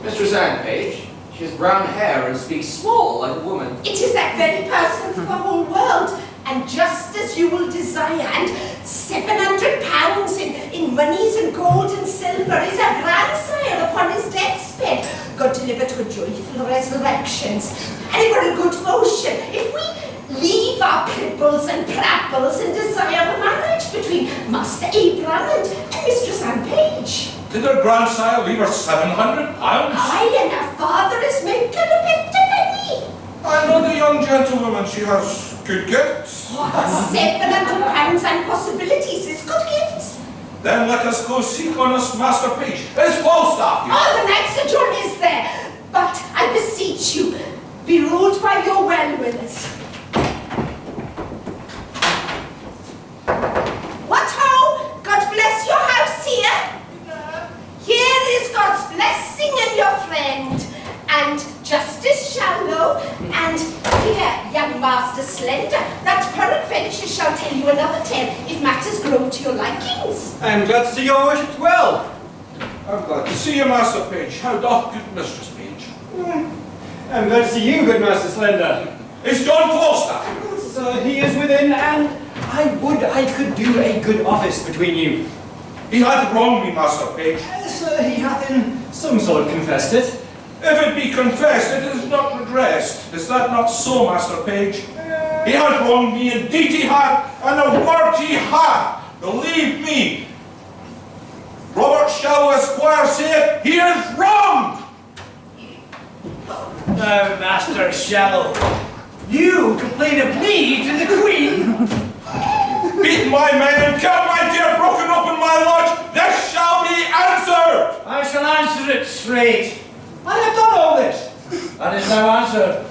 Mistress Anne Page. She has brown hair and speaks small like a woman. It is that very person for the whole world, and just as you will desire, and £700 in moneys and gold and silver is a grandsire upon his deathbed. God deliver to a joyful resurrections. And it were a good motion if we leave our pribbles and prapples and desire a marriage between Master Abraham and Mistress Anne Page. Did her grandsire leave her £700? Aye, and her father is making a bit of penny. I know the young gentlewoman, she has good gifts. Oh, £700 and possibilities is good gifts. Then let us go seek honest Master Page. It's Falstaff. Oh, the next adjourn is there. But I beseech you, be ruled by your well-willers. What ho! God bless your house here. Here is God's blessing and your friend, and Justice Shallow, and here, young Master Slender, that peradventure shall tell you another tale if matters grow to your likings. I am glad to see your worship well. I'm glad to see you, Master Page. How doth good Mistress Page? I'm glad to see you, good Master Slender. Is John Falstaff? Sir, he is within, and I would I could do a good office between you. He hath wronged me, Master Page. Sir, he hath in some sort confessed it. If it be confessed, it is not redressed. Is that not so, Master Page? He hath wronged me, indeed he hath, and a word he hath. Believe me. Robert Shallow Esquire saith he is wronged. Now, Master Shallow, you complain of me to the Queen? Beaten my men and killed my dear, broken open my lodge, this shall be answered! I shall answer it straight. I have done all this. That is now answered.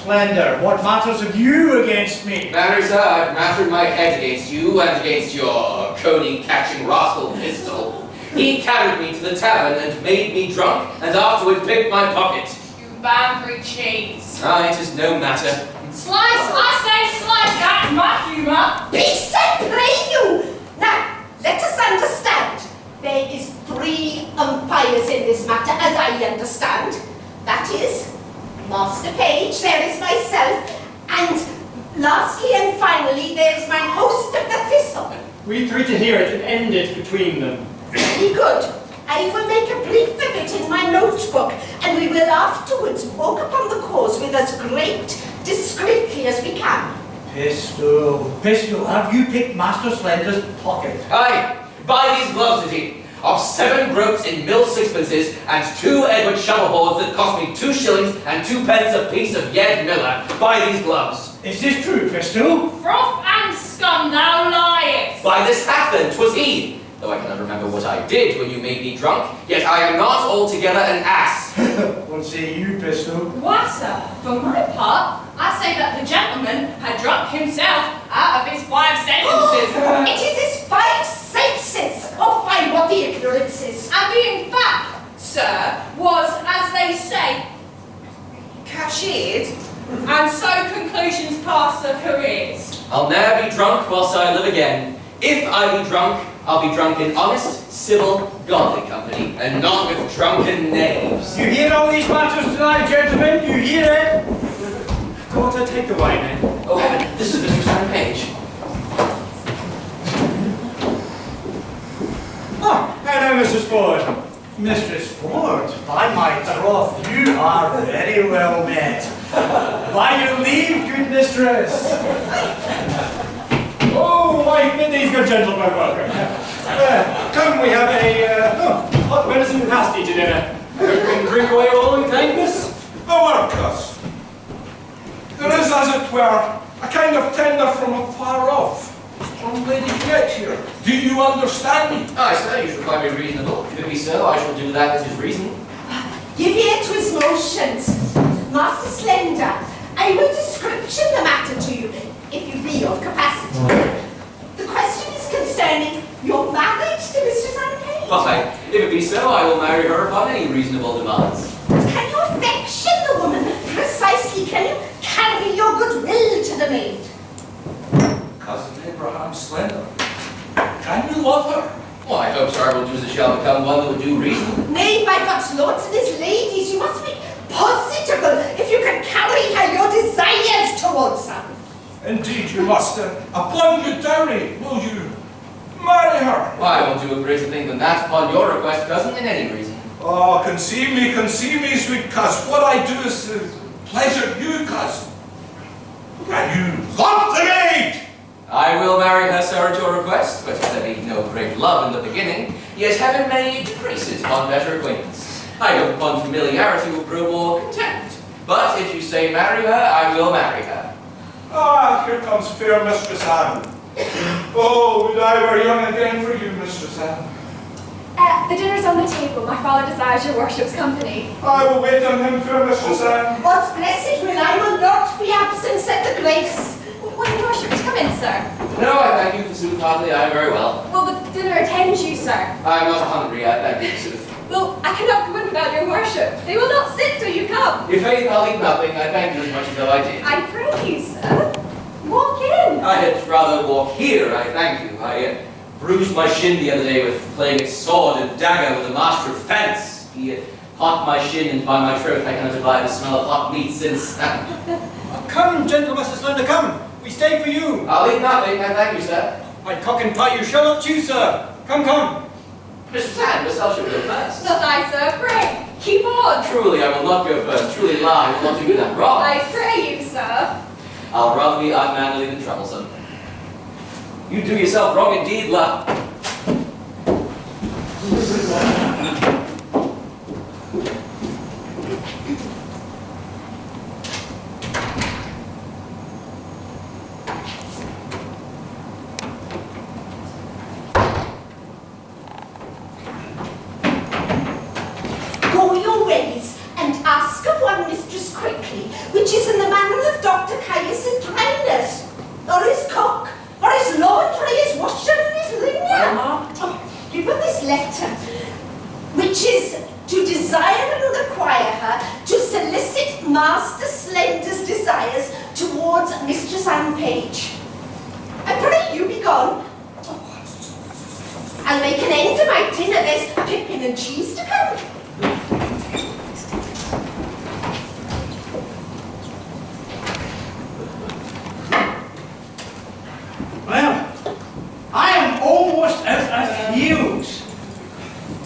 Slender, what matters have you against me? Marry, sir, I've mastered my head against you and against your coney-catching rascal pistol. He carried me to the tavern and made me drunk, and afterward picked my pocket. You Banbury cheese. Ah, it is no matter. Slice, I say slice, that's my humour. Peace and pray you! Now, let us understand. There is 3 umpires in this matter, as I understand. That is, Master Page, there is myself, and lastly and finally, there's my host of the Thistle. We 3 to hear it and end it between them. Very good. I will make a brief of it in my notebook, and we will afterwards walk upon the cause with as great discreetly as we can. Pistol, have you picked Master Slender's pocket? Aye, buy these gloves, did he? Of 7 groats in mill sixpences and 2 Edward shovelboards that cost me 2 shillings and 2 pence a piece of Yed Miller. Buy these gloves. Is this true, Pistol? Froth and scum, thou liest. Buy this hat then, 'twas he. Though I cannot remember what I did when you made me drunk, yet I am not altogether an ass. What say you, Pistol? Why, sir, for my part, I say that the gentleman had drunk himself out of his 5 sentences. It is his 5 senses! Oh, fine, what the ignorance is! And being fact, sir, was, as they say, cashiered, and so conclusions pass of careers. I'll ne'er be drunk whilst I live again. If I be drunk, I'll be drunk in honest, civil, godly company, and not with drunken knaves. You hear all these matters tonight, gentlemen? You hear it? Go on to take the wine then. Oh heaven, this is Mr. Simon Page. Oh, hello, Mrs. Ford. Mistress Ford, by my troth, you are very well met. By your leave, good mistress. Oh, wife, bid these good gentlemen welcome. Come, we have a hot venison pasty to dinner. We can drink away all in kindness. Marcus, there is, as it were, a kind of tender from afar off. From Lady Hughette here. Do you understand me? Aye, sir, you shall find me reasonable. If it be so, I shall do that as is reason. Give ear to his motions. Master Slender, I will description the matter to you, if you be of capacity. The question is concerning your marriage to Mistress Page. Why, if it be so, I will marry her upon any reasonable demands. Can you affection the woman? Precisely, can you carry your goodwill to the maid? Cousin Abraham Slender. Can you love her? Well, I hope, sir, I will do as it shall become one that would do reason. Nay, by God's lords and his ladies, you must be positible if you can carry her your desires towards her. Indeed you must. Upon good dowry, will you marry her? Why, I will do a greater thing than that upon your request, cousin, in any reason. Oh, conceive me, sweet coz. What I do is pleasure you, cousin. Can you love the maid? I will marry her, sir, at your request, but if there be no great love in the beginning, yet heaven may decrease it upon better acquaintance. I hope upon familiarity will grow more content. But if you say marry her, I will marry her. Ah, here comes fair Mistress Anne. Oh, would I were young again for you, Mistress Anne. The dinner's on the table. My father desires your worship's company. I will wait on him, fair Mistress Anne. God's blessed will I will not be absent, said the grace. Will your worship come in, sir? No, I thank you, forsooth, hardly, I am very well. Will the dinner attend you, sir? I am not hungry, I thank you, forsooth. Well, I cannot go in without your worship. They will not sit till you come. If faith, I'll eat nothing, I thank you as much as though I did. I pray you, sir. Walk in. I had rather walk here, I thank you. I bruised my shin the other day with playing at sword and dagger with the master of fence. He hot my shin, and by my troth I cannot abide the smell of hot meat since. Come, gentle Mr. Slender, come. We stay for you. I'll eat nothing, I thank you, sir. My cock and pie you shall not choose, sir. Come, come. Mr. Sand, yourself should go first. Not I, sir. Pray, keep on. Truly, I will not go first. Truly, lie, I will not do that wrong. I pray you, sir. I'll rather be unmanly than troublesome. You do yourself wrong indeed, love. Go your ways and ask of one mistress quickly, which is in the manner squires towards Mistress Anne Page. And pray you be gone. I'll make an end of my dinner. There's pippin and cheese to come. Well, I am almost out of heels.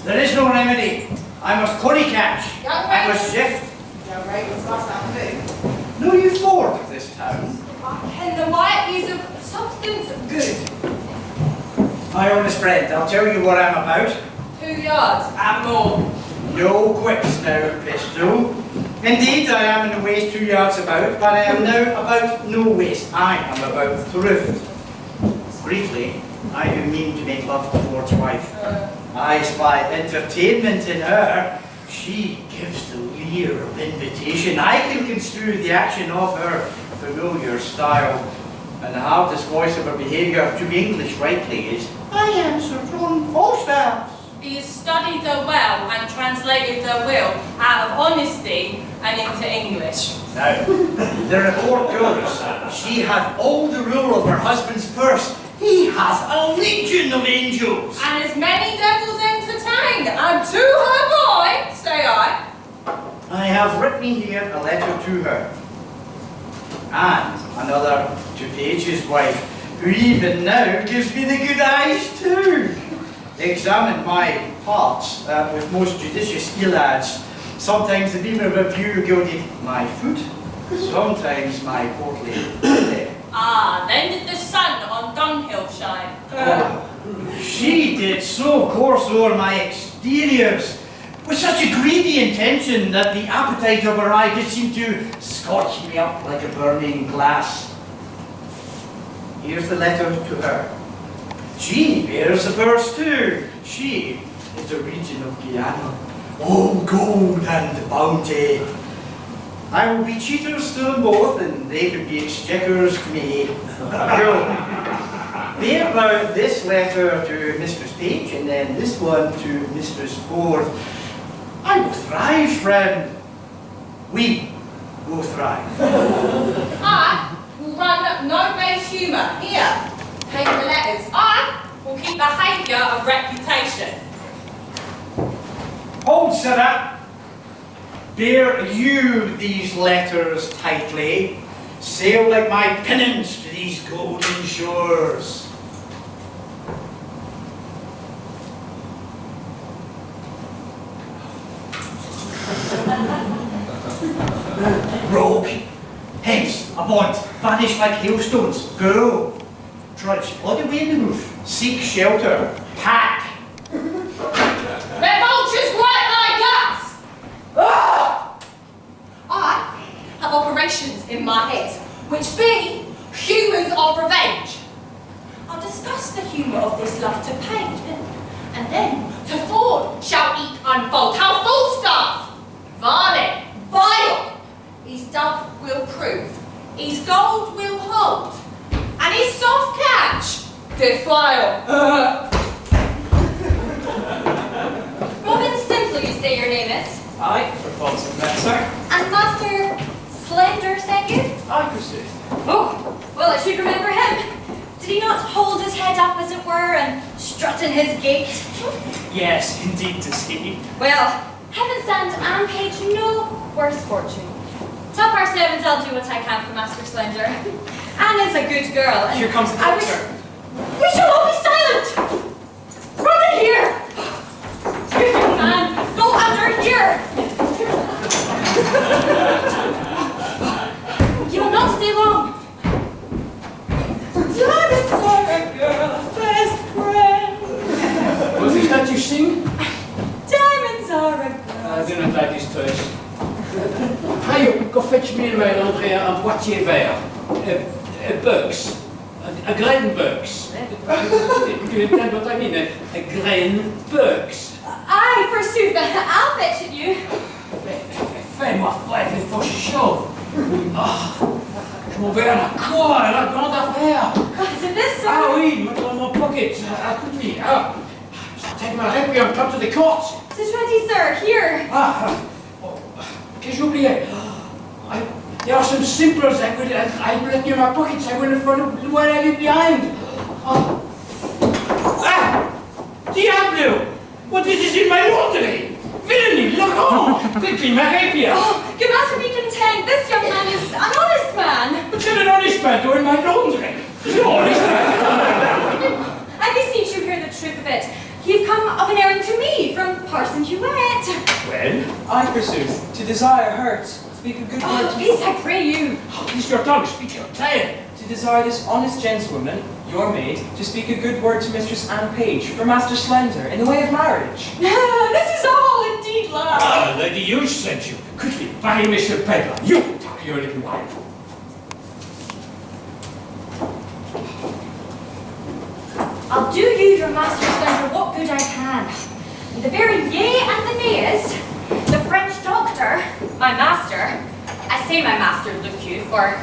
There is no remedy. I must curry catch. I must shift. Young ravens must have food. Know you ford of this town? And the white is of substance good. My honest friend, I'll tell you what I'm about. 2 yards and more. No quips now, pistol. Indeed, I am in the waist 2 yards about, but I am now about no waist. I am about thrift. Briefly, I do mean to make love to Ford's wife. I spy entertainment in her. She gives the leer of invitation. I can construe the action of her familiar style, and the hardest voice of her behaviour to English rightly is, I am Sir John Falstaff. He has studied her well and translated her will out of honesty and into English. Now, the report goes, she hath all the rule of her husband's purse. He hath a legion of angels. And as many devils entertained, and to her boy, say I. I have written here a letter to her, and another to Page's wife, who even now gives me the good eyes too. Examine my parts with most judicious ear-lads. Sometimes the beam of a view gilded my foot, sometimes my portly head. Ah, then did the sun on dunghill shine. She did so course o'er my exteriors, with such a greedy intention that the appetite of her eye did seem to scorch me up like a burning glass. Here's the letter to her. She bears the purse too. She is the region of Guyana. Oh, gold and bounty! I will be cheaters to them both, and they can be exchequers to me. Bear thou this letter to Mistress Page, and then this one to Mistress Ford. I will thrive, friend. We will thrive. I will run no base humour. Here, take the letters. I will keep behaviour of reputation. Hold, sirrah. Bear you these letters tightly. Sail like my pennants to these golden shores. Rogue, hence, avaunt, vanish like hailstones, go. Trudge all the way in the roof, seek shelter, pack. The vultures gripe my guts! Ah! I have operations in my head, which be humours of revenge. I'll discuss the humour of this love to Page, and then to Ford shall eke unfold how Falstaff, varlet, vile, his dove will prove, his gold will hold, and his soft catch defile. Robin Simple, you say your name is? Aye, for faults of that, sir. And Master Slender, said you? Aye, forsooth. Oh, well, I should remember him. Did he not hold his head up, as it were, and strut in his gait? Yes, indeed to see. Well, heaven send Anne Page no worse fortune. Tell our servants I'll do what I can for Master Slender. Anne is a good girl, and Here comes the I wish- doctor. We shall all be silent! Run in here! Excuse me, man. Go under here! You will not stay long. Diamonds are a girl's best friend. Was it that you sing? Diamonds are a I do not like this touch. Hey, go fetch me and my André un boîtier vert. Bugs. A grain bugs. Do you understand what I mean? A grain bugs. Aye, forsooth, I'll fetch it you. Fais-moi frère, il faut chaud. Ah, je m'en vais à la cour, à la grande affaire. Is it this, sir? Ah oui, dans mon pocket, à côté. Ah, take my requiem, come to the court. It is ready, sir. Here. Ah, oh, qu'est-ce que j'ai oublié? There are some simplers I left near my pockets. I went in front of the one I leave behind. Oh. Ah! Diablo! What is this in my laundry? Villainy, look on! Quickly, my rapier! Oh, you must be content. This young man is an honest man. But you're an honest man doing my laundry. You're honest man. I beseech you hear the truth of it. You've come of an errand to me from Parson Hughette. Well? I pursued, to desire her to speak a good word Oh, to peace, I pray you. Use your tongue, speak your tale. To desire this honest gentlewoman, your maid, to speak a good word to Mistress Anne Page for Master Slender in the way of marriage. This is all indeed love. Ah, Lady Hughes sent you. Quickly, buy Mr. Pelan. You talk your little wife. I'll do you, your Master Slender, what good I can. And the very yea and the nay is, the French doctor, my master, I say my master, look you, for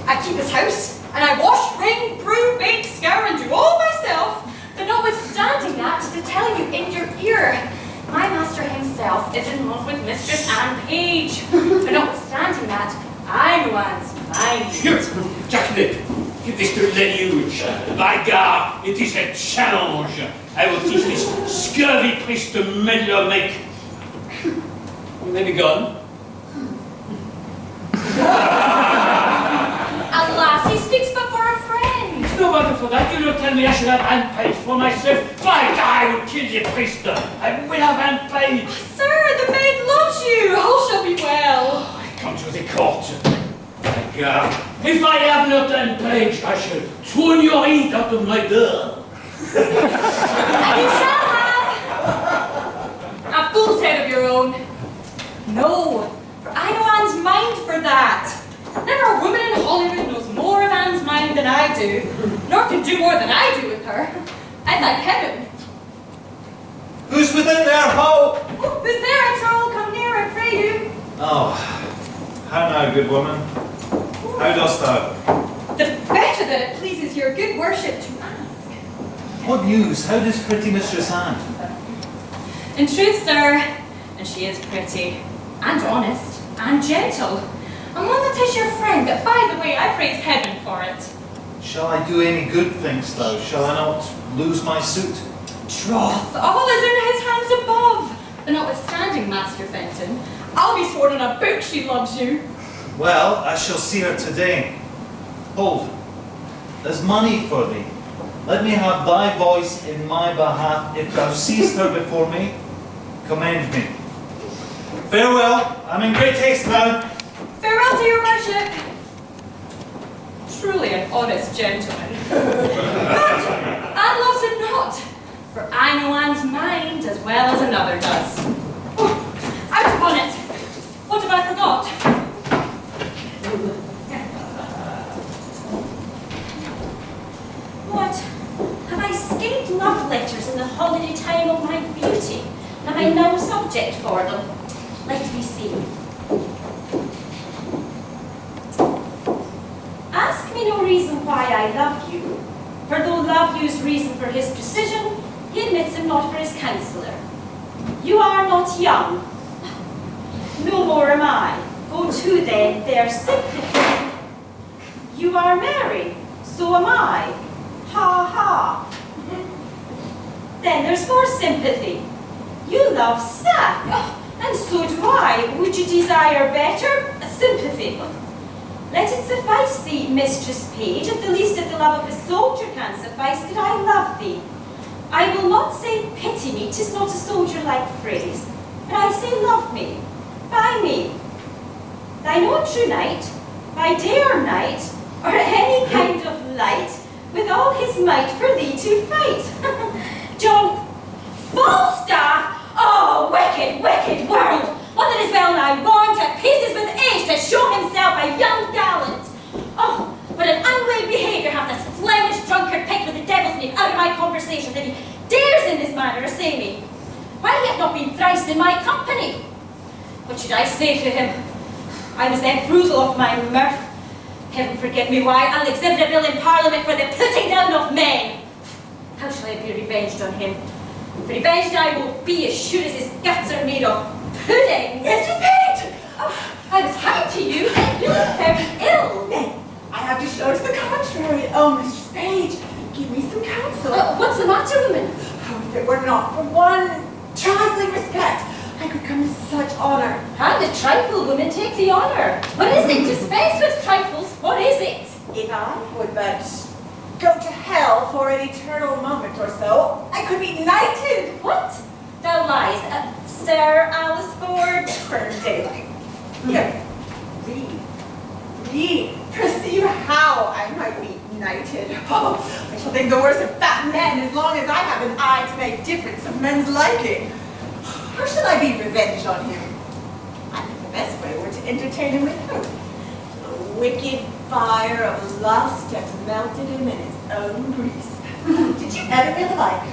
I keep his house, and I wash, wring, brew, bake, scour, and do all myself, but notwithstanding that, to tell you in your ear, my master himself is in love with Mistress Anne Page, but notwithstanding that, I know Anne's mind. Here, Jacqueline, give this to Lady Hughes. By God, it is a challenge. I will teach this scurvy priest to meddle make. You may be gone. Alas, he speaks but for a friend. No matter for that, you don't tell me I should have Anne Page for myself. By God, I will kill the priest. I will have Anne Page. Sir, the maid loves you. All shall be well. I come to the court. My God, if I have not Anne Page, I shall turn your heat out of my door. And you shall have a fool's head of your own. No, for I know Anne's mind for that. Never a woman in Hollywood knows more of Anne's mind than I do, nor can do more than I do with her. I thank heaven. Who's within there, ho? Oh, who's there, a troll? Come near, I pray you. Oh, how now, good woman? How dost thou? The better that it pleases your good worship to ask. What news? How does pretty Mistress Anne? In truth, sir, and she is pretty, and honest, and gentle, and one that is your friend, but by the way, I praise heaven for it. Shall I do any good, thinkst thou? Shall I not lose my suit? Troth, all is in his hands above. But notwithstanding, Master Fenton, I'll be sworn on a book she loves you. Well, I shall see her today. Hold, there's money for thee. Let me have thy voice in my behalf. If thou seest her before me, commend me. Farewell, I'm in great haste now. Farewell to your worship. Truly an honest gentleman. But Anne loves him not, for I know Anne's mind as well as another does. Oh, out upon it. What have I forgot? What? Have I escaped love letters in the holiday time of my beauty? Am I now subject for them? Let me see. Ask me no reason why I love you, for though love use reason for his precision, he admits him not for his counsellor. You are not young, no more am I. Go to then their sympathy. You are merry, so am I. Ha ha. Then there's more sympathy. You love sack, and so do I. Would you desire better? Sympathy. Let it suffice thee, Mistress Page, at the least if the love of a soldier can suffice, that I love thee. I will not say pity me, 'tis not a soldier-like phrase, but I say love me, by me. Thine own true knight, by day or night, or any kind of light, with all his might for thee to fight. John Falstaff! Oh, wicked, wicked world! One that is well nigh worn to pieces with age to show himself a young gallant. Oh, but an unway behaviour hath this Flemish drunkard picked with the devil's name out of my conversation, that he dares in this manner assay me. Why he hath not been thrice in my company? What should I say to him? I was then frugal of my mirth. Heaven forgive me why I'll exhibit a bill in Parliament for the putting down of men. How shall I be revenged on him? Revenged I will be as sure as his guts are made of pudding. Mistress Page! Oh, I was kind to you. You look very show to the contrary. Oh, Mistress Page, give me some counsel. What's the matter, woman? Oh, if it were not for one trifling respect, I could come to such honour. And the trifle, woman, take the honour. What is it? Dispense with trifles. What is it? If I would but go to hell for an eternal moment or so, I could be knighted. What? Thou lies. Sir Alice Ford. Burn daylight. Here, read. Perceive how I might be knighted. Oh, I shall think the worse of fat men as long as I have an eye to make difference of men's liking. How shall I be revenged on him? I think the best way were to entertain him without. The wicked fire of lust has melted him in its own grease. Did you ever get alike?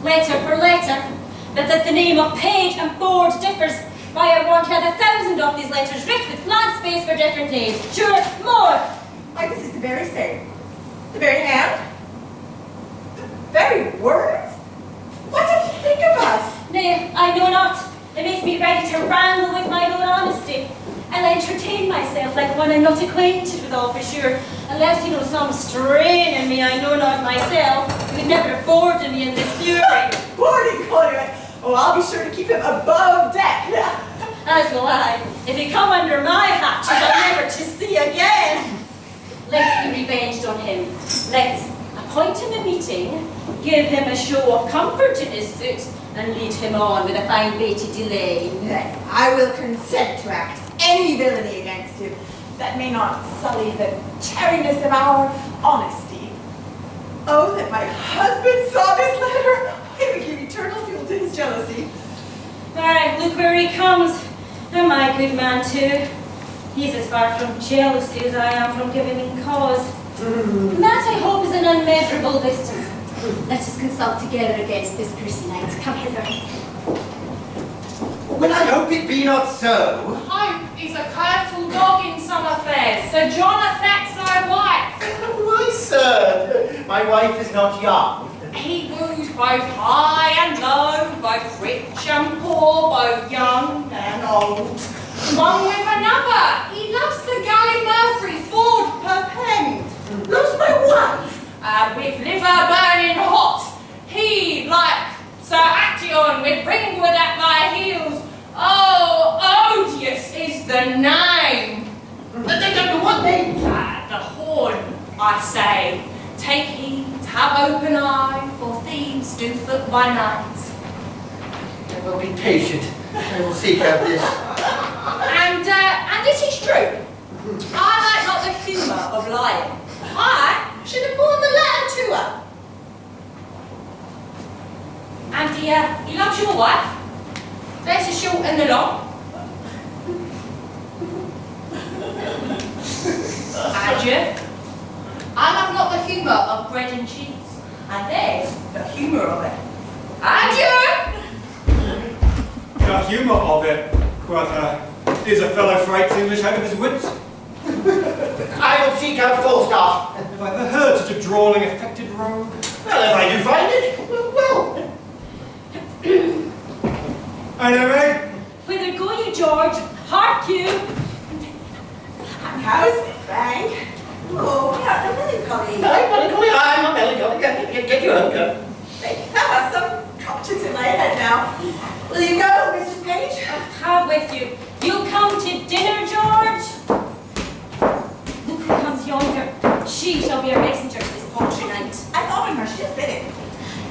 Letter for letter. That the name of Page and Ford differs. Why, I warrant you had 1,000 of these letters writ with blank space for different names. Sure, more. Why, this is the very same. The very hand. The very words. What did he think of us? Nay, I know not. It makes me ready to wrangle with mine own honesty. I'll entertain myself like one I'm not acquainted with all for sure. Unless you know some strain in me I know not myself, you would never have boarded me in this fury. Boarding, Colin. Oh, I'll be sure to keep him above deck. As will I. If he come under my hatches, I'll never to see again. Let's be revenged on him. Let's appoint him a meeting, give him a show of comfort in his suit, and lead him on with a fine baited delay. Then I will consent to act any villainy against him that may not sully the chariness of our honesty. Oh, that my husband saw this letter! It would give eternal fuel to his jealousy. Alright, look where he comes. And my good man too. He's as far from jealousy as I am from giving him cause. That, I hope, is an unmeasurable distance. Let us consult together against this Pearson knight. Come hither. Well, I hope it be not so. Hope is a careful dog in some affairs. Sir John affects thy wife. Why, sir? My wife is not young. He woos both high and low, both rich and poor, both young and old. One with another, he loves the galley Murphy Ford per pen. Loves my wife? With liver burning hot, he, like Sir Actaeon, with Ringwood at thy heels. Oh, odious is the name. What name? The horn, I say. Take heed, have open eye, for thieves do foot by night. I will be patient. I will seek out this. And it is true. I like not the humour of lying. I should have borne the letter to her. And he loves your wife. There's the short and the long. Adieu. I love not the humour of bread and cheese. And there's the humour of it. Adieu! The humour of it, quoth is a fellow frights English out of his wits. I will seek out Falstaff. Have I ever heard such a drawling, affected rogue? Well, if I do find it, well. Anyway, Whither go you, George? Hark you! And how's me, Frank? Oh, yeah, the melancholy. I'm not melancholy. Get you home, go. Ah, some crotchets in my head now. Will you go, Mrs. Page? Have with you. You'll come to dinner, George? Look who comes yonder. She shall be a messenger to this paltry night. I thought her she'll fit it.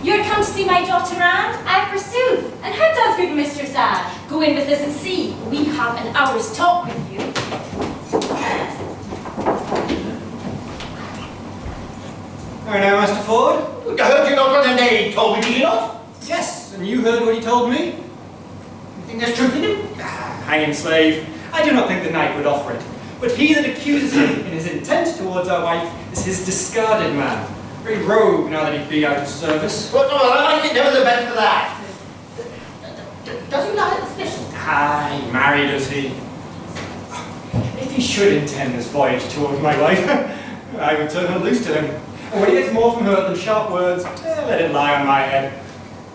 You're come to see my daughter Anne? I forsooth. And how does good Mistress Anne? Go in with us and see. We have an hour's talk with you. how now, Master Ford? I heard you not what the name told me, did you not? Yes, and you heard what he told me? You think there's truth in him? Hang him, slave. I do not think the knight would offer it. But he that accuses him in his intent towards our wife is his discarded man. Very rogue now that he be out of service. Well, I like it never the better for that. Does he lie at the station? Aye, married is he. If he should intend this voyage towards my wife, I would turn her loose to him. And when he gets more from her than sharp words, let it lie on my head.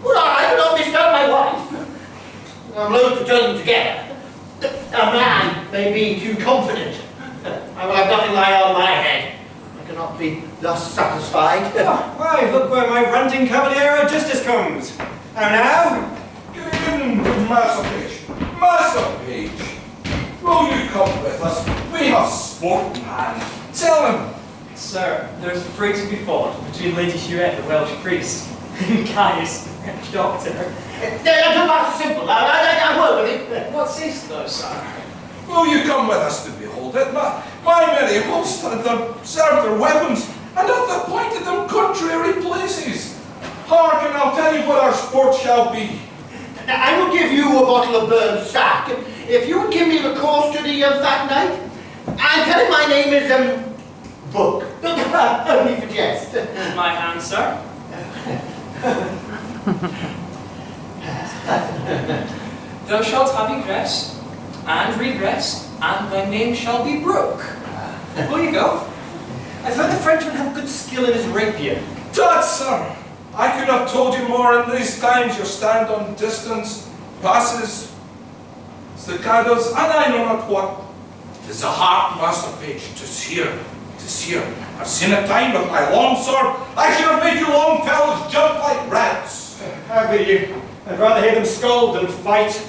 Well, I do not discard my wife. I'm loath to turn them together. A man may be too confident. I I will have nothing lie on my head. I cannot be thus satisfied. Why, look where my ranting Cavaliero Justice comes. How now? Good evening, Master Page. Master Page, will you come with us? We have sport in hand. Tell him. Sir, there's a fray to be fought between Lady Hughette, the Welsh priest, and Caius, the French doctor. Do Master Simple. I will with it. What sayest thou, sir? Will you come with us to behold it? My merry host had them served their weapons and hath appointed them contrary places. Hearken, I'll tell you what our sport shall be. Now, I will give you a bottle of burnt sack if you would give me the custody of that night. And tell him my name is, Book. Only for jest. My hand, sir. Thou shalt have egress, and regress, and thy name shall be Brooke. Will you go? I've heard the Frenchman have good skill in his rapier. Tut, sir! I could have told you more in these times. You stand on distance, passes, staccatos, and I know not what. 'Tis a heart, Master Page, 'tis here. 'Tis here. I've seen a time with my long sword. I should have made you long fellows jump like rats. How be you? I'd rather hear them scold than fight.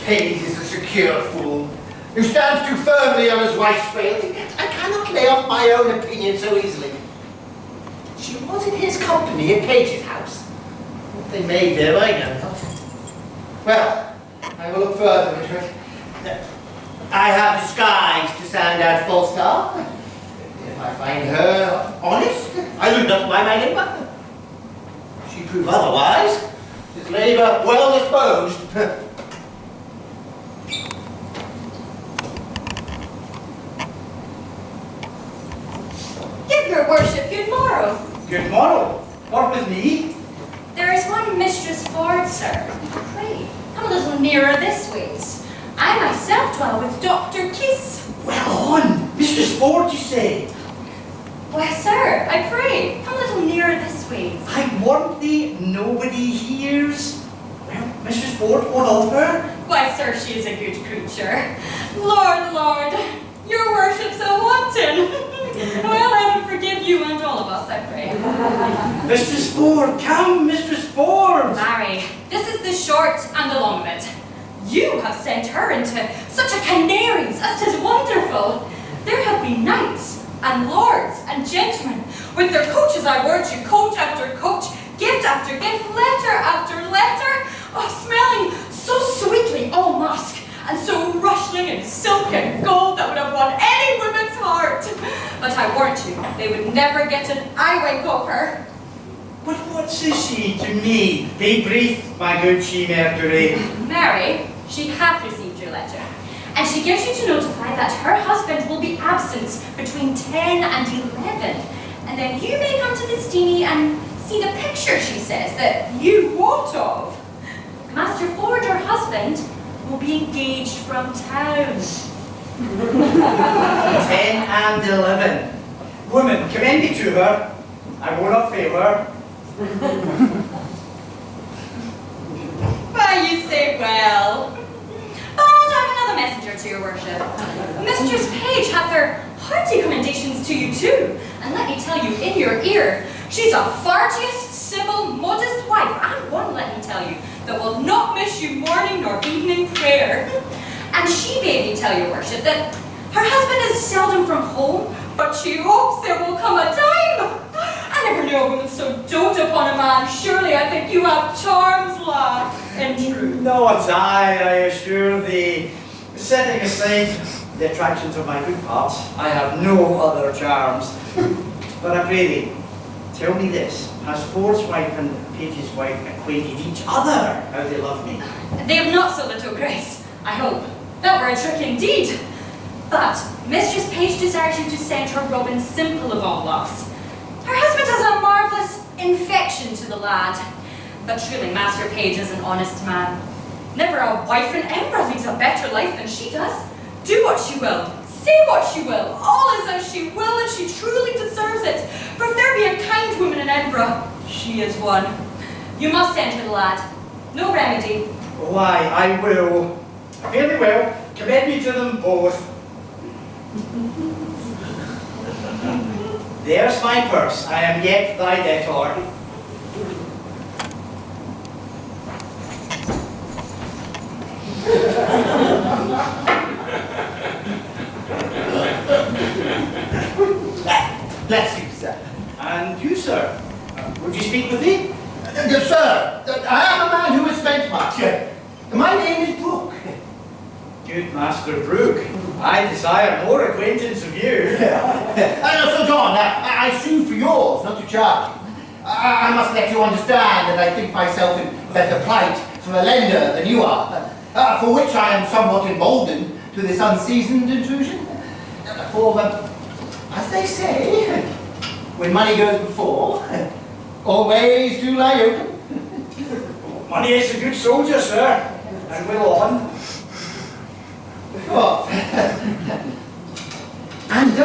Page is a secure fool, who stands too firmly on his wife's trail. I cannot lay off my own opinion so easily. She was in his company at Page's house. What they may do, I know not. Well, I will look further into it. I have disguised to sound out Falstaff. If I find her honest, I lose not by my labour. If she prove otherwise, his labour well disposed. Give your worship good morrow. Good morrow. What with me? There is one Mistress Ford, sir. Pray, come a little nearer this ways. I myself dwell with Dr. Kiss. Well on, Mistress Ford, you say? Why, sir, I pray, come a little nearer this ways. I warrant thee nobody hears. Well, Mistress Ford, what of her? Why, sir, she is a good creature. Lord, Lord, your worship's a wanton. Well, heaven forgive you and all of us, I pray. Mistress Ford, come, Mistress Ford. Marry, this is the short and the long of it. You have sent her into such a canaries as 'tis wonderful. There have been knights and lords and gentlemen with their coaches, I warrant you, coach after coach, gift after gift, letter after letter, smelling so sweetly all musk, and so rustling in silk and gold that would have won any woman's heart. But I warrant you, they would never get an eye wink of her. But what says she to me? Be brief, my good She Mercury. Mary, she hath received your letter, and she gives you to notify that her husband will be absent between 10 and 11, and then you may come to the steamy and see the picture, she says, that you wot of. Master Ford, your husband, will be engaged from town. 10 and 11. Woman, commend me to her. I will not fail her. Why, you say well. But I have another messenger to your worship. Mistress Page hath her hearty commendations to you too, and let me tell you in your ear, she's a fartiest, civil, modest wife, and one, let me tell you, that will not miss you morning nor evening prayer. And she bade me tell your worship that her husband is seldom from home, but she hopes there will come a time. I never knew a woman so dote upon a man. Surely I think you have charms, lad, in truth. Not I assure thee. Setting aside the attractions of my good parts, I have no other charms. But I pray thee, tell me this, has Ford's wife and Page's wife acquainted each other how they love me? They have not so little grace, I hope. That were a trick indeed. But Mistress Page desires you to send her Robin simple of all loves. Her husband has a marvellous infection to the lad. But truly Master Page is an honest man. Never a wife in Edinburgh leads a better life than she does. Do what she will, say what she will, all is as she will, and she truly deserves it. For if there be a kind woman in Edinburgh, she is one. You must send her the lad. No remedy. Why, I will. fare thee well. Commend me to them both. There's my purse. I am yet thy debtor. Bless you, sir. And you, sir? Would you speak with me? Sir, I am a man who has spent much. My name is Brooke. Good Master Brooke, I desire more acquaintance of you. Sir John, I sue for yours, not to charge you. I must let you understand that I think myself in better plight for a lender than you are, for which I am somewhat emboldened to this unseasoned intrusion. For, as they say, when money goes before, always do lie open. Money is a good soldier, sir, and will on. Oh. And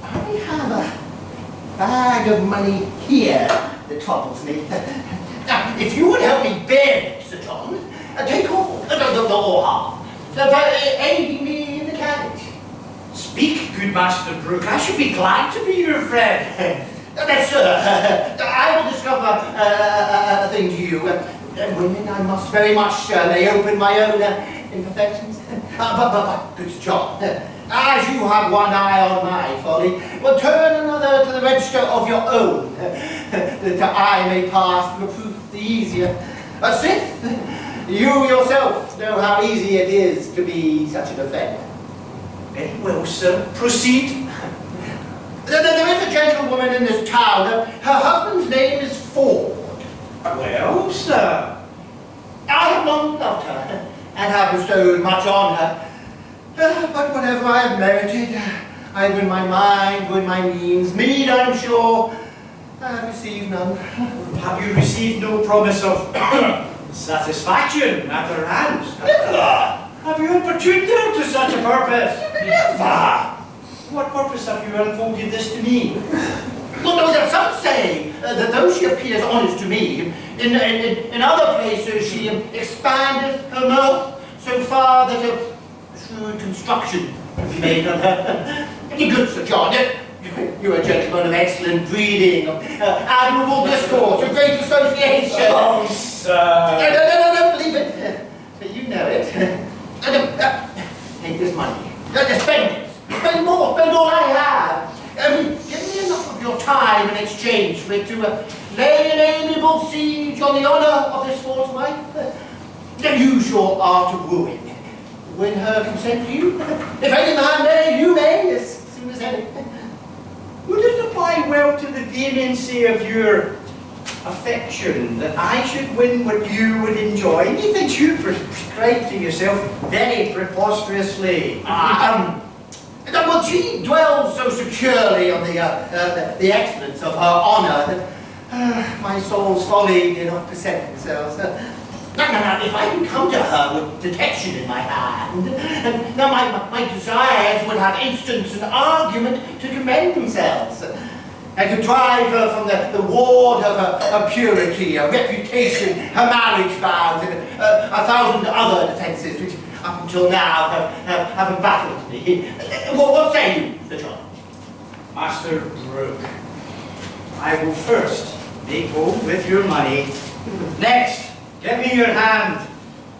I have a bag of money here that troubles me. Now, if you would help me bear it, Sir John, take all, the half, aiding me in the carriage. Speak, good Master Brooke. I should be glad to be your friend. Yes, sir. I will discover a thing to you. Women, I must very much lay open my own imperfections. But, good Sir John, as you have one eye on my folly, well, turn another to the register of your own, that I may pass the proof the easier. Sith, you yourself know how easy it is to be such an offender. Very well, sir. Proceed. There is a gentlewoman in this town. Her husband's name is Ford. Well, sir. I have long loved her, and have bestowed much on her. But whatever I have merited, either in my mind or in my means, meed, I'm sure, I have received none. Have you received no promise of satisfaction at her hands? Never! Have you importuned her to such a purpose? Never! What purpose have you unfolded this to me? Well, no, that some say that though she appears honest to me, in other places she expandeth her mouth so far that a shrewd construction can be made on her. Good Sir John, you're a gentleman of excellent breeding, of admirable discourse, of great association. Oh, sir. Don't believe it. You know it. Take this money. Spend it. Spend more. Spend all I have. Give me enough of your time in exchange for it to lay an amiable siege on the honour of this false wife. Use your art of wooing. Win her consent to you. If any man may, you may, as soon as any. Would it apply well to the vehemency of your affection that I should win what you would enjoy? Methinks you prescribe to yourself very preposterously. Well, she dwells so securely on the excellence of her honour that my soul's folly did not present themselves. Now, if I could come to her with detection in my hand, now my desires would have instance and argument to commend themselves. I could drive her from the ward of her purity, her reputation, her marriage vows, and a thousand other defences which up until now have embattled me. What say you, Sir John? Master Brooke, I will first make home with your money. Next, give me your hand.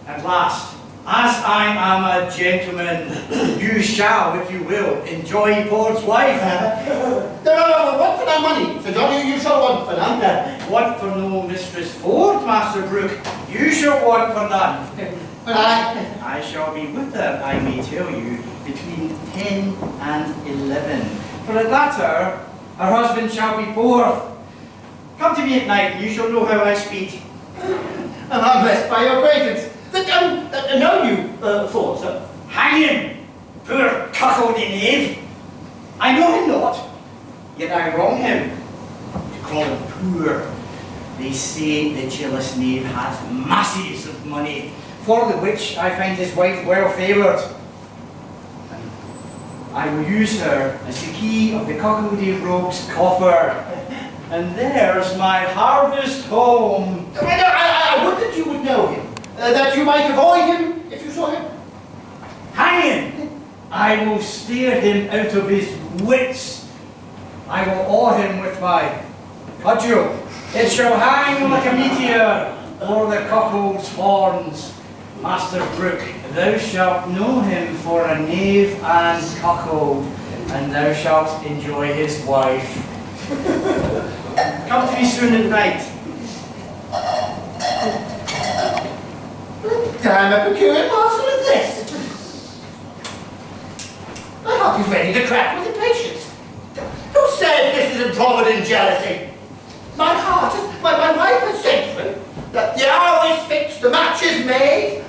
And last, as I am a gentleman, you shall, if you will, enjoy Ford's wife. No, what for that money, Sir John? You shall want for none. Want for no Mistress Ford, Master Brooke. You shall want for none. But I shall be with her, I may tell you, between 10 and 11. For at that hour, her husband shall be forth. Come to me at night, and you shall know how I speak. I'm blessed by your acquaintance. Know you, Ford, sir? Hang him, poor cuckolding knave. I know him not, yet I wrong him to call him poor. They say the jealous knave hath masses of money, for the which I find his wife well favoured. I will use her as the key of the cuckolding rogue's coffer. And there's my harvest home. I would that you would know him, that you might avoid him if you saw I will steer him out of his wits. I will awe him with my cudgel. It shall hang like a meteor o'er the cuckold's horns. Master Brooke, thou shalt know him for a knave and cuckold, and thou shalt enjoy his wife. Come to me soon at night. What damn a peculiar morsel is this? I hope he's ready to crack with impatience. Who said this is improvident jealousy? My heart, my wife has sent for him. The hour is fixed, the match is made.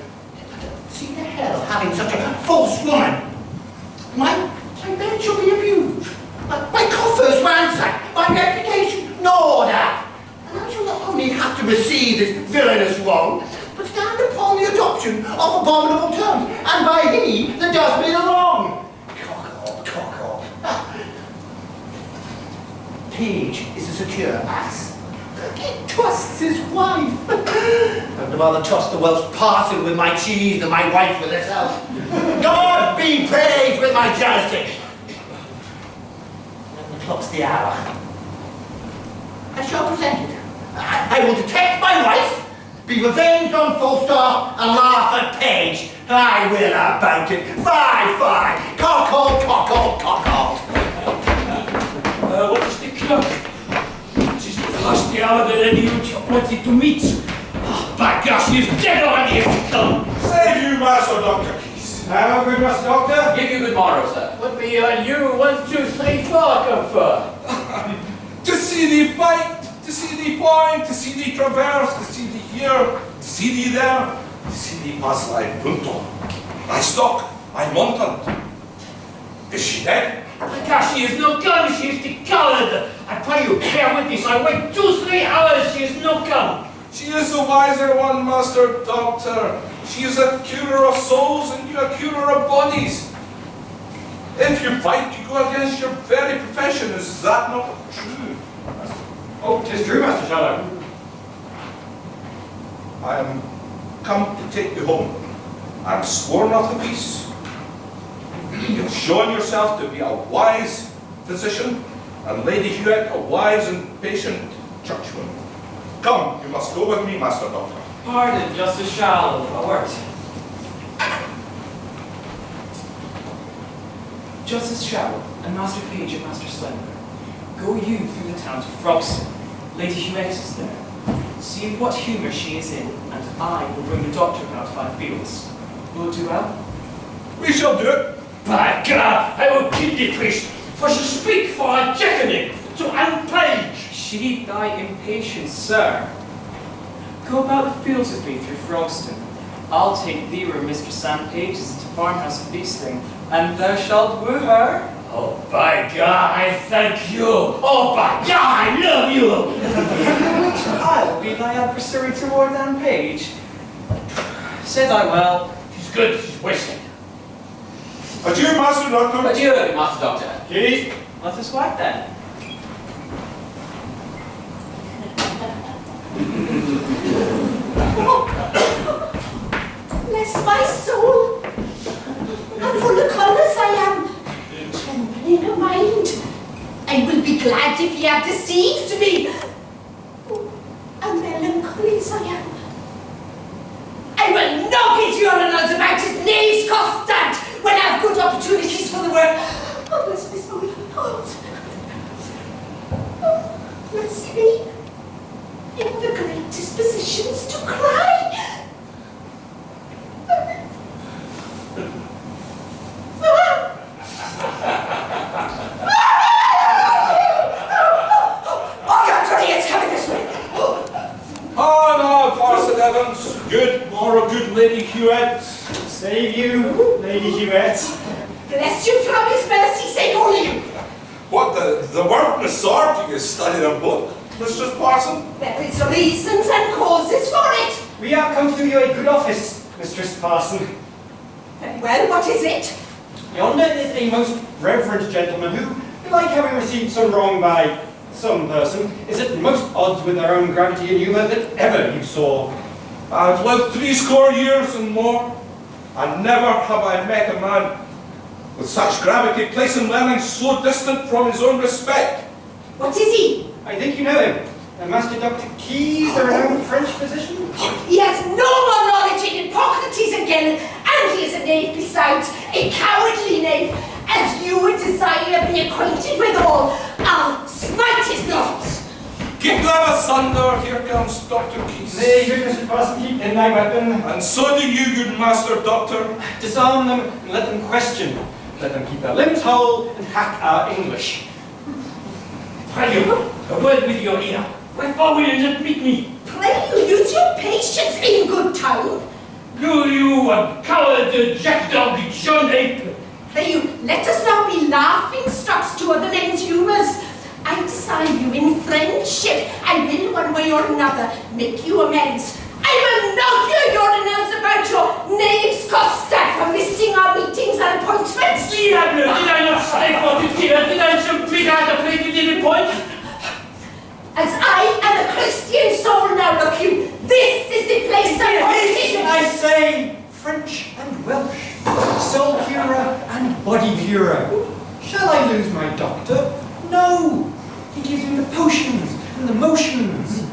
See the hell of having such a false woman. My bed shall be abused. My coffers ransacked, my reputation gnawed at. And I shall not only have to receive this villainous wrong, but stand upon the adoption of abominable terms, and by he that does me the wrong. Cock up. Page is a secure ass. He trusts his wife. I'd rather trust the Welsh parson with my cheese than my wife with herself. God be praised with my jealousy. When the clock's the hour, I shall present it. I will detect my wife, be revenged on Falstaff, and laugh at Page. I will about it. Fie. Cockle. What is the clock? It is past the hour that any of you wanted to meet. By gosh, he is dead already if you come. Save you, Master Doctor, please. How good, Master Doctor? Give you good morrow, sir. What be you 1, 2, 3, 4 come for? To see thee fight, to see thee point, to see thee traverse, to see thee here, to see thee there, to see thee pass thy punto. I stalk, I montant. Is she dead? My gosh, she is no come, she is decolored. I pray you, bear witness, I wait 2-3 hours, she is no come. She is the wiser one, Master Doctor. She is a curer of souls and you a curer of bodies. If you fight, you go against your very profession. Is that not true? Oh, 'tis true, Master Shallow. I am come to take you home. I am sworn of the peace. You have shown yourself to be a wise physician, and Lady Hughette a wise and patient churchwoman. Come, you must go with me, Master Doctor. Pardon, Justice Shallow, a word. Justice Shallow and Master Page and Master Slender, go you through the town to Robertson. Lady Hughette is there. See what humour she is in, and I will bring the doctor about by fields. Will it do well? We shall do it. By God, I will kill the priest, for she speak for a jeckening to Anne Page. She thy impatience, sir. Go about the fields with me through Frogston. I'll take thee where Mistress Anne Page is at the farmhouse feasting, and thou shalt woo her. Oh, by God, I thank you. Oh, by God, I love you. I'll be thy adversary toward Anne Page. Said I well. She's good, she's wasting. Adieu, Master Doctor. Adieu, Master Doctor. Please. Let us whack then. Bless my soul. I'm full of colours, I am. Trembling of mind. I will be glad if ye have deceived me. Oh, a melancholy I am. I will knock his urinals about his knees constant when I have good opportunities for the work. Oh, bless my soul. Oh, bless me. In the great dispositions to cry. Oh, your dirty is coming this way. Oh no, Parson Evans. Good morrow, good Lady Hughette. Save you, Lady Hughette. Bless you from his mercy, sake all of you. What the work and the sword do you study a book, Mistress Parson? There is reasons and causes for it. We have come to do you a good office, Mistress Parson. Very well, what is it? Yonder is a most reverend gentleman who, like having received some wrong by some person, is at most odds with their own gravity and humour that ever you saw. I've lived 80 years and more, and never have I met a man With such gravity, placing learning so distant from his own respect. What is he? I think you know him. Master Dr. Keyes, the renowned French physician. He has no more knowledge in Hippocrates again, and he is a knave besides, a cowardly knave. As you would desire to be acquainted with all, I'll smite his nose. Keep them asunder, here comes Dr. Keyes. Nay, good Mr. Parson, keep in thy weapon. And so do you, good Master Doctor. Disarm them and let them question. Let them keep their limbs whole and hack our English. Pray you, a word with your ear. Wherefore will you not meet me? Pray you use your patience in good time. You coward, jackdog, John Ape. Pray you, let us not be laughing stocks to other men's humours. I desire you in friendship. I will, one way or another, make you amends. I will not hear your announcement about your knaves Costa for missing our meetings and appointments. Diable, did I not stay for to kill? Did I so big out the plate you didn't point? As I am a Christian soul now, look you, this is the place of This, I say, French and Welsh, soul curer and body curer. Shall I lose my doctor? No, he gives me the potions and the motions.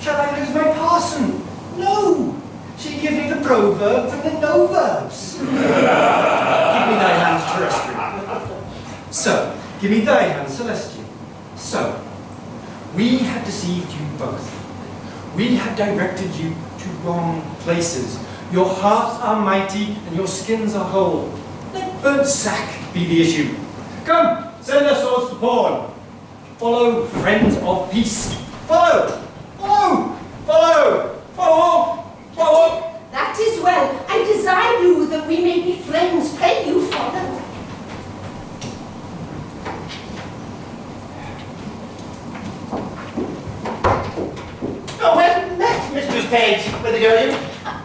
Shall I lose my parson? No, she gives me the proverbs and the no verbs. Give me thy hands terrestrial. So, give me thy hands celestial. So, we have deceived you both. We have directed you to wrong places. Your hearts are mighty and your skins are whole. Let burnt sack be the issue. Come, send our swords to pawn. Follow, friends of peace. Follow! Follow! Follow! Follow! Follow! That is well. I desire you that we may be friends. Pray you follow. Oh, well met, Mistress Page. Whither go you?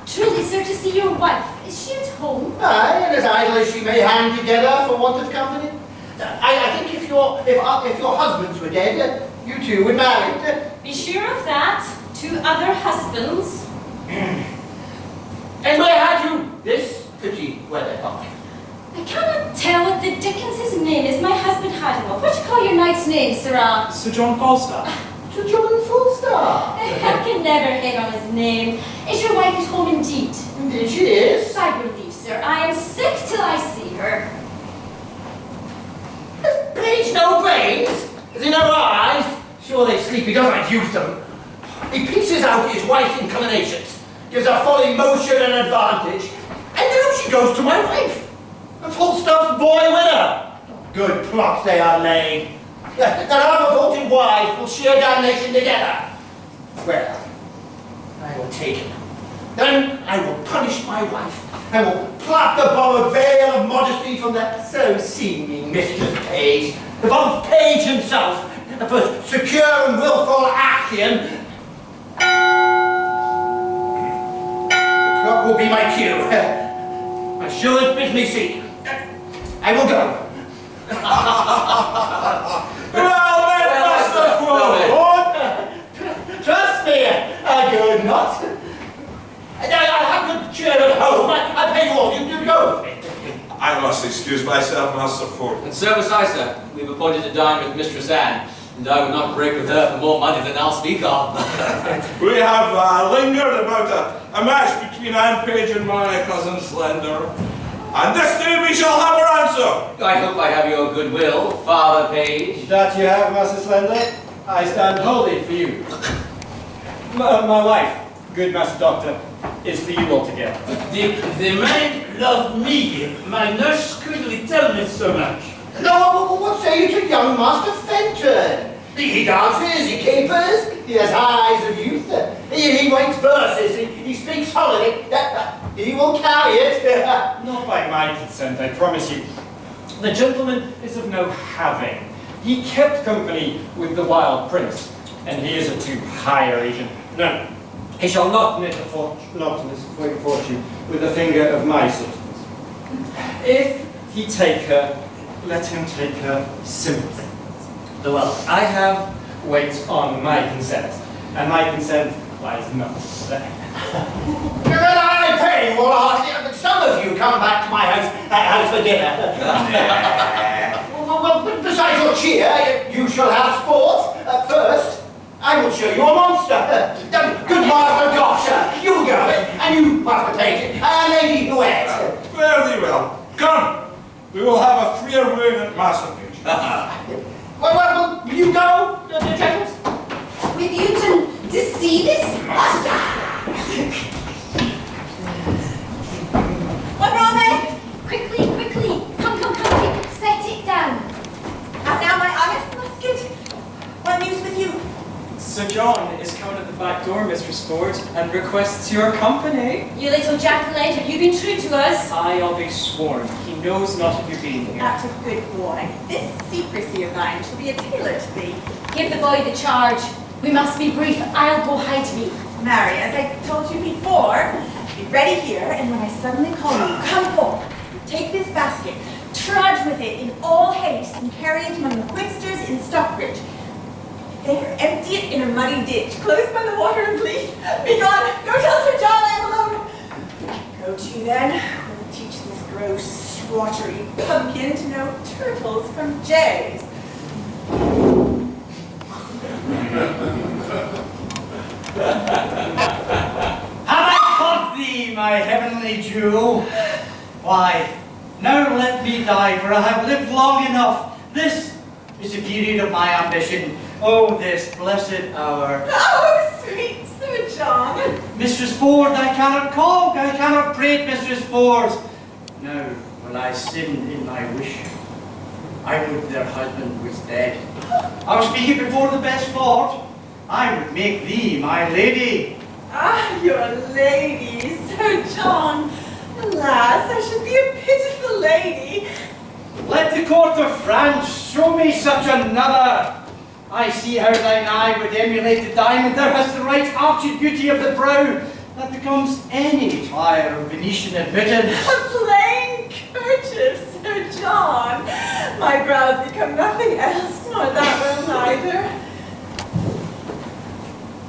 Truly, sir, to see your wife. Is she at home? Aye, and as idle as she may hang together for want of company. I think if your husbands were dead, you two would marry. Be sure of that. 2 other husbands. And where had you this pretty weather? I cannot tell what the dickens his name is. My husband had him. What do you call your knight's name, sirrah? Sir John Falstaff. Sir John Falstaff. I can never hit on his name. Is your wife at home indeed? Indeed she is. I believe, sir. I am sick till I see her. Has Page no brains? Has he no eyes? Sure they sleep, he doesn't use them. He pieces out his wife's inclinations, gives her full emotion and advantage, and now she goes to my wife. And Falstaff's boy with her. Good plots they are laid. That our revolted wives will share damnation together. Well, I will take him. Then I will punish my wife. I will pluck the borrowed veil of modesty from that so seeming Mistress Page. The bold Page himself, the first secure and willful action. The clock will be my cue. Assurance bids me seek. I will go. Trust me, I go not. I have good cheer at home. I pay you all. You go. I must excuse myself, Master Ford. And so must I, sir. We've appointed to dine with Mistress Anne, and I would not break with her for more money than I'll speak of. We have lingered about a match between Anne Page and my cousin Slender. And this day we shall have our answer. I hope I have your goodwill, Father Page. That you have, Master Slender. I stand wholly for you. My wife, good Master Doctor, is for you altogether. The man loved me. My nurse couldn't tell me so much. No, what say you to young Master Fenton? He dances, he capers, he has eyes of youth, he writes verses, he speaks holiday, he will carry it. Not by my consent, I promise you. The gentleman is of no having. He kept company with the wild prince, and he is of too high a region. No, he shall not knit a fortune with the finger of my substance. If he take her, let him take her simply. The wealth I have waits on my consent, and my consent lies not there. Then I pay you all heartily, but some of you come back to my house How's for dinner? Well, besides your cheer, you shall have sport. First, I will show you a monster. Good Master Gosher, you go, and you, Master Page, and Lady Hughette. Very well. Come. We will have a freer word at Master Page. Well, will you go, gentles? With you to see this monster. What wrong, Meg? Quickly, quickly. Come, quick. Set it down. And now my honest musket. What news with you? Sir John is coming at the back door, Mistress Ford, and requests your company. You little jackal-egg, have you been true to us? I'll be sworn, he knows not of your being here. That's a good boy. This secrecy of thine shall be a tailor to thee. Give the boy the charge. We must be brief. I'll go hide me. Mary, as I told you before, be ready here, and when I suddenly call you, come forth. Take this basket, trudge with it in all haste, and carry it among the Winsters in Stockbridge. There, empty it in a muddy ditch, close by the water of Lee. Be gone! Go tell Sir John I am alone! Go to then. We'll teach this gross, watery pumpkin to know turtles from jays. Have I caught thee, my heavenly jewel? Why, now let me die, for I have lived long enough. This is the period of my ambition. Oh, this blessed hour. Oh, sweet Sir John! Mistress Ford, I cannot call, I cannot prate Mistress Ford. Now will I sin in my wish. I would their husband was dead. I was speaking before the best Lord. I would make thee my lady. Ah, your lady, Sir John. Alas, I should be a pitiful lady. Let the court of France show me such another. I see how thine eye would emulate the diamond. Thou hast the right arched beauty of the brow that becomes any tire of Venetian admittance. A plain kerchief, Sir John. My brows become nothing else, nor that will neither.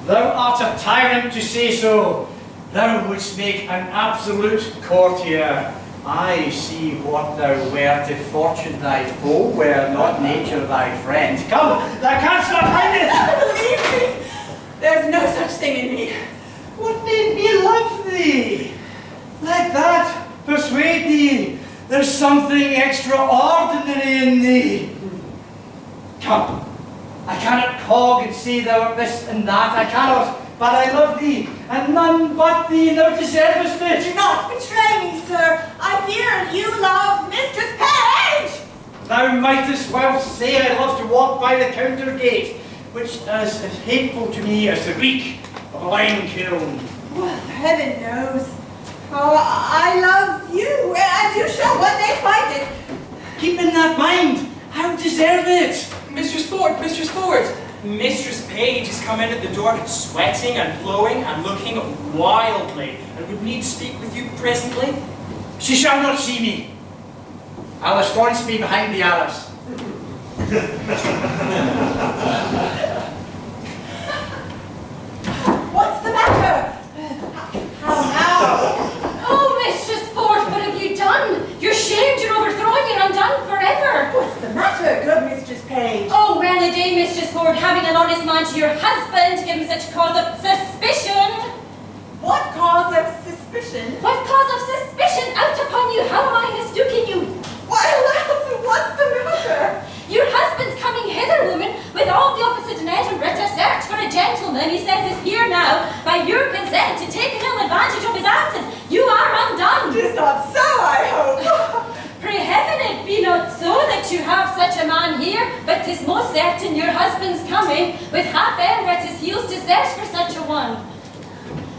Thou art a tyrant to say so. Thou wouldst make an absolute courtier. I see what thou wert if fortune thy foe were not nature thy friend. Come, thou canst not hide it! Believe me, there's no such thing in me. What made me love thee? Like that, persuade thee, there's something extraordinary in thee. Come, I cannot cog and say thou art this and that, I cannot, but I love thee, and none but thee thou deservest it. Do not betray me, sir. I fear you love Mistress Page. Thou mightest well say I love to walk by the counter gate, which is as hateful to me as the reek of a lime kiln. Well, heaven knows. Oh, I love you, and you shall one day find it. Keep in that mind, I'll deserve it. Mistress Ford, Mistress Ford! Mistress Page is come in at the door, sweating and blowing and looking wildly, and would need to speak with you presently. She shall not see me. I'll ensconce me behind the arras. What's the matter? How now? Oh, Mistress Ford, what have you done? You're shamed, you're overthrown, you're undone forever. What's the matter, good Mistress Page? Oh, well a day, Mistress Ford, having an honest man to your husband, give him such cause of suspicion. What cause of suspicion? What cause of suspicion? Out upon you, how am I mistaken you? Why, alas, what's the matter? Your husband's coming hither, woman, with all the officer in Edinburgh to search for a gentleman he says is here now, by your consent, to take an ill advantage of his absence. You are undone. 'Tis not so, I hope. Pray heaven it be not so that you have such a man here, but 'tis most certain your husband's coming, with half Edinburgh at his heels to search for such a one.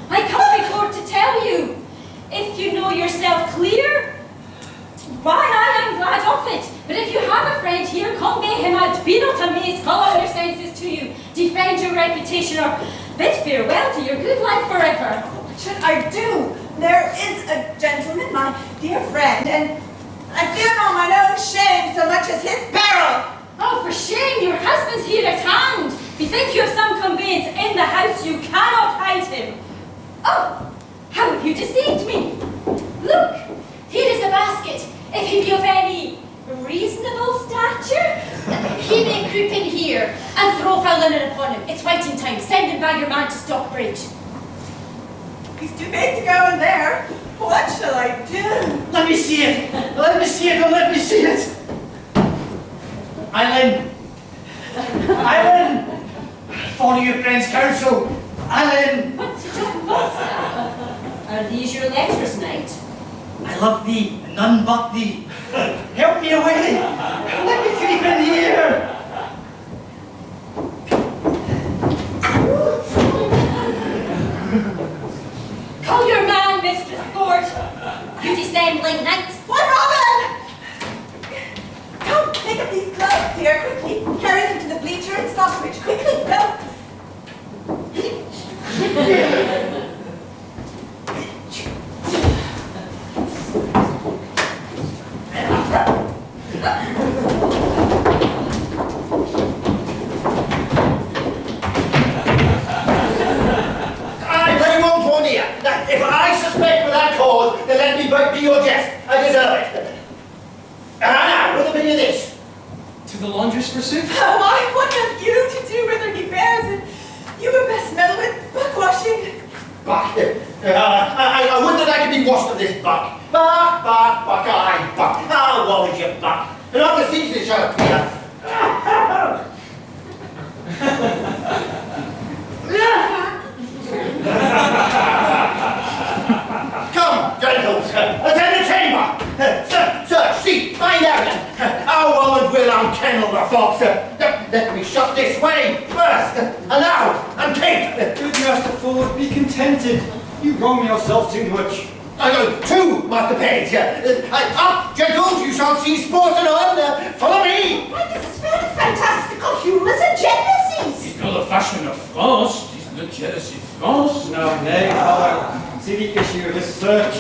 I come before to tell you, if you know yourself clear, why I am glad of it. But if you have a friend here, convey him out. Be not amazed, call all your senses to you. Defend your reputation, or bid farewell to your good life forever. What should I do? There is a gentleman, my dear friend, and I fear not mine own shame so much as his peril. Oh, for shame, your husband's here at hand. Bethink you of some conveyance in the house, you cannot hide him. Oh, how have you deceived me? Look, here is a basket. he be of any reasonable stature? He may creep in here and throw foul linen upon him. It's waiting time. Send him by your man to Stockbridge. He's too big to go in there. What shall I do? Let me see it! Let me see it! Oh, let me see it! Allan! Allan! Follow your friend's counsel! Allan! What's your job, Falstaff? Are these your letters, knight? I love thee, and none but thee. Help me away! Let me creep in here! Call your man, Mistress Ford. You dissembling knight. What, Robin? Come, pick up these clothes here, quickly. Carry them to the bleacher in Stockbridge. Quickly, go. If I suspect without cause, then let me be your jest. I deserve it. And now, what'll be this? To the laundress, forsooth? Why, what have you to do with her, he bears it? You would best meddle with buck-washing. Buck? I would that I could be washed of this buck. Buck, I buck. How was your buck? And not the season it shall appear. Come, gentles, attend the chamber. Search, seek, find out. How well and will unkennel the fox. Let me shut this way first. And now, uncape. Good Master Ford, be contented. You wrong yourself too much. I go too, Master Page. Up, gentles, you shall see sport anon. Follow me. Why, this is very fantastical humours and jealousies. It's not the fashion of France. It's the jealousy of France. No, nay, follow. See the issue of this search.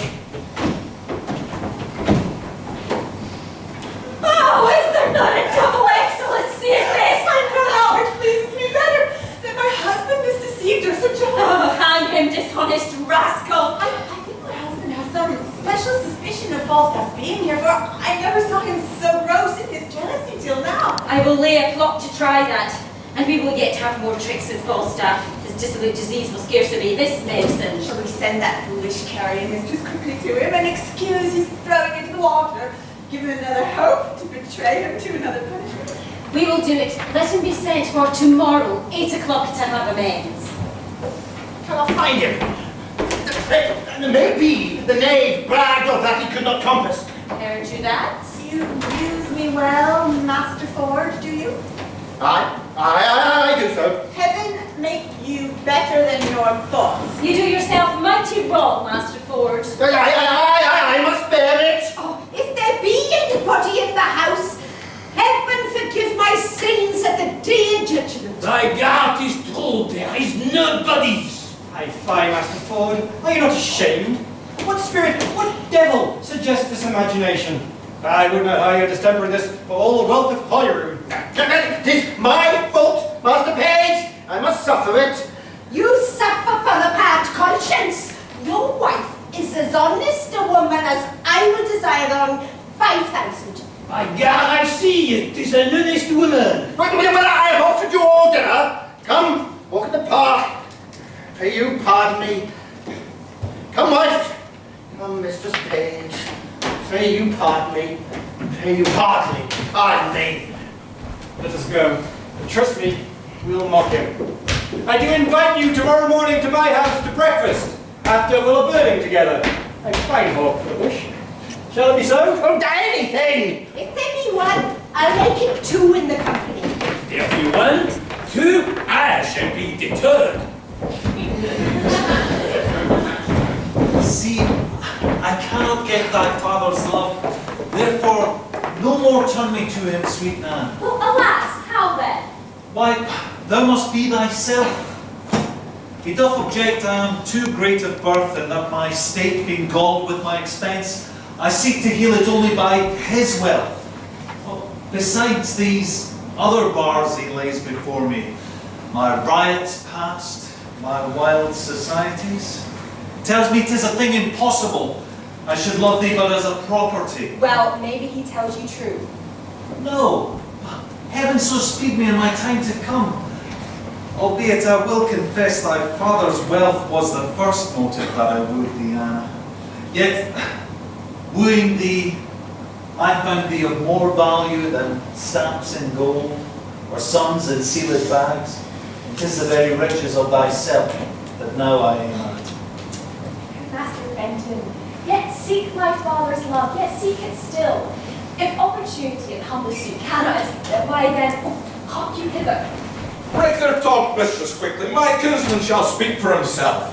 Oh, is there not a double excellency in this? I know how it pleases me better that my husband is deceived or such a Oh, hang him, dishonest rascal! I think my husband has some special suspicion of Falstaff being here, for I never saw him so gross in his jealousy till now. I will lay a plot to try that, and we will yet have more tricks with Falstaff. His dissolute disease will scarce obey this medicine. Shall we send that foolish carrion mistress quickly to him and excuse his throwing into the water? Give him another hope to betray him to another punishment. We will do it. Let him be sent for tomorrow, 8 o'clock, to have amends. Cannot find him. Maybe the knave bragged of that he could not compass. Heard you that? You use me well, Master Ford, do you? I do so. Heaven make you better than your thoughts. You do yourself mighty wrong, Master Ford. I must bear it. Oh, if there be anybody in the house, heaven forgive my sins at the day of judgment. Thy God is true, there is nobody's. I fie, Master Ford. Are you not ashamed? What spirit, what devil suggests this imagination? I would not hire your distemper in this for all the wealth of Holyrood. It is my fault, Master Page. I must suffer it. You suffer for a bad conscience. Your wife is as honest a woman as I would desire on 5,000. By God, I see it is an honest woman. But I have offered you all dinner. Come, walk in the park. Pray you pardon me. Come, wife. Come, Mistress Page. Pray you pardon me. Pray you pardon me. Let us go. But trust me, we'll mock him. I do invite you tomorrow morning to my house to breakfast, after we'll have burning together. A fine hope for the bush. Shall it be so? Oh, anything! If there be one, I'll make it 2 in the company. If you want to, I shall be deterred. See, I cannot get thy father's love. Therefore, no more turn me to him, sweet Nan. Well, alas, how then? Why, thou must be thyself. He doth object I am too great of birth, and that my state being galled with my expense, I seek to heal it only by his wealth. Besides these other bars he lays before me, my riots past, my wild societies, tells me 'tis a thing impossible, I should love thee but as a property. Well, maybe he tells you true. No. Heaven so speed me in my time to come. Albeit I will confess thy father's wealth was the first motive that I wooed thee, Anna. Yet, wooing thee, I found thee of more value than stamps in gold, or sons in sealed bags. It is the very riches of thyself that now I aim at. Master Fenton, yet seek my father's love, yet seek it still. If opportunity and humble suit cannot, why then, hark you hither. Break their talk, mistress, quickly. My kinsman shall speak for himself.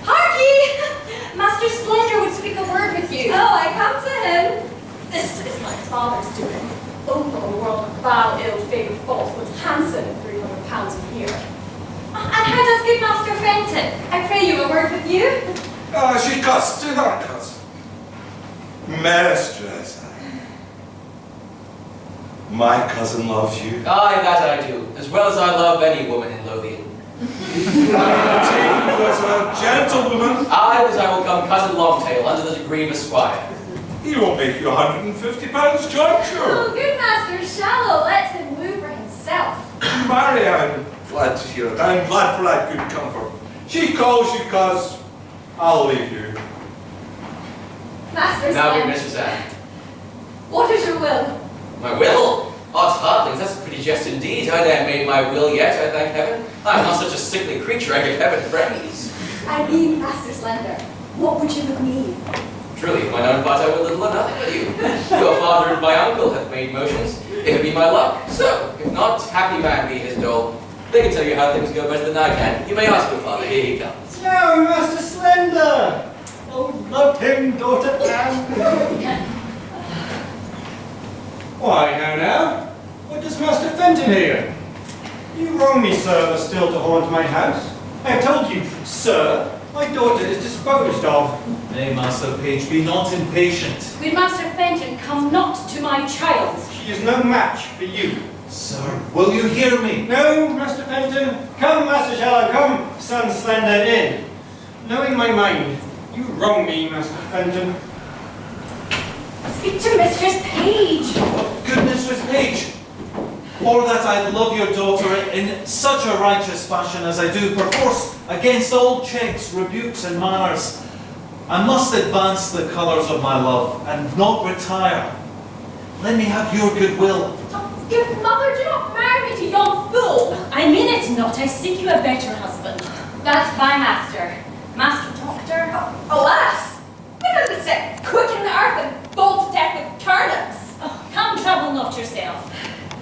Harkye! Master Slender would speak a word with you. Oh, I come to him. This is my father's doing. Over a world of foul, ill-favoured falsehoods, handsome at £300 a year. And how does good Master Fenton? I pray you a word with you. She cussed to her cousin. Mistress. My cousin loves you. Aye, that I do, as well as I love any woman in Lothian. I take you as a gentlewoman. Aye, as I will come cousin Longtail under the degree of esquire. He will make you £150 jointure. Oh, good Master Shallow, let him woo for himself. Marry, I'm glad to hear it. I'm glad for that good comfort. She calls you cause I'll leave you. Master Now be Slender, Mistress Anne. what is your will? My will? Odds heartlings, that's a pretty jest indeed. I ain't made my will yet, I thank heaven. I'm not such a sickly creature, I give heaven praise. I mean, Master Slender, what would you with me? Truly, for mine own part, I will little or nothing with you. Your father and my uncle have made motions. It'll be my luck. So, if not, happy man be his dole. They can tell you how things go better than I can. You may ask your father. Here he comes. So, Master Slender! Oh, loved him, daughter Anne. Why, now, what does Master Fenton here? You wrong me, sir, still to haunt my house. I have told you, sir, my daughter is disposed of. Nay, Master Page, be not impatient. Good Master Fenton, come not to my child. She is no match for you. Sir, will you hear me? No, Master Fenton. Come, Master Shallow, come, son Slender, in. Knowing my mind, you wrong me, Master Fenton. Speak to Mistress Page. Good Mistress Page, for that I love your daughter in such a righteous fashion as I do, perforce against all checks, rebukes, and manners, I must advance the colours of my love and not retire. Let me have your goodwill. Good mother, do not marry me to yon fool. I mean it not, I seek you a better husband. That's my master. Master Doctor. Alas! I could have set quick in the earth and bolt to death with turnips. Oh, come trouble not yourself.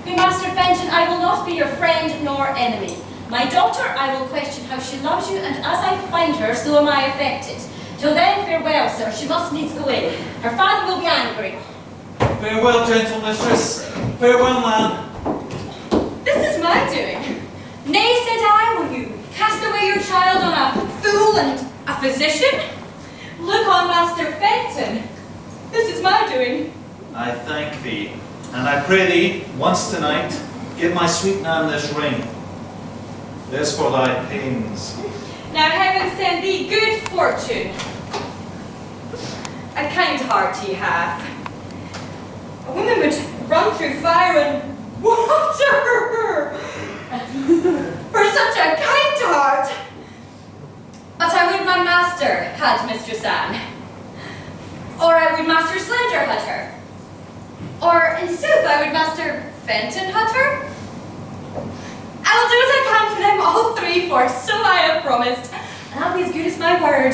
Good Master Fenton, I will not be your friend nor enemy. My daughter, I will question how she loves you, and as I find her, so am I affected. Till then, farewell, sir. She must needs go in. Her father will be angry. Farewell, gentle mistress. Farewell, man. This is my doing. Nay, said I, will you cast away your child on a fool and a physician? Look on Master Fenton. This is my doing. I thank thee, and I pray thee, once tonight, give my sweet Nan this ring. This for thy pains. Now heaven send thee good fortune. A kind heart ye have. A woman would run through fire and water for such a kind heart. But I would my master had Mistress Anne. Or I would Master Slender had her. Or in sooth I would Master Fenton had her. I will do as I can for them all three, for so I have promised, and I'll be as good as my word.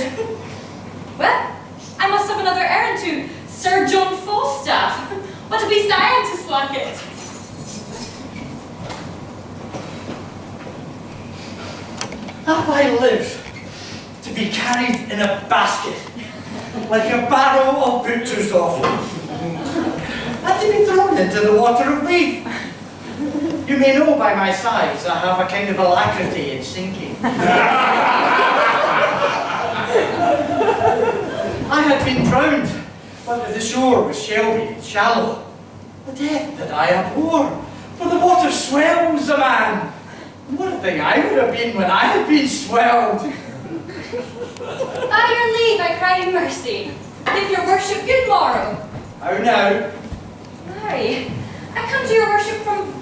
Well, I must have another errand to Sir John Falstaff. What a beast I am to slack it. Have I lived to be carried in a basket, like a barrel of butcher's offal, and to be thrown into the water of leaf? You may know by my size I have a kind of alacrity in sinking. I had been drowned, but the shore was shelby and shallow. The death that I abhor, for the water swells a man. And what a thing I would have been when I had been swelled. By your leave, I cry in mercy. Give your worship good morrow. How now? Aye, I come to your worship from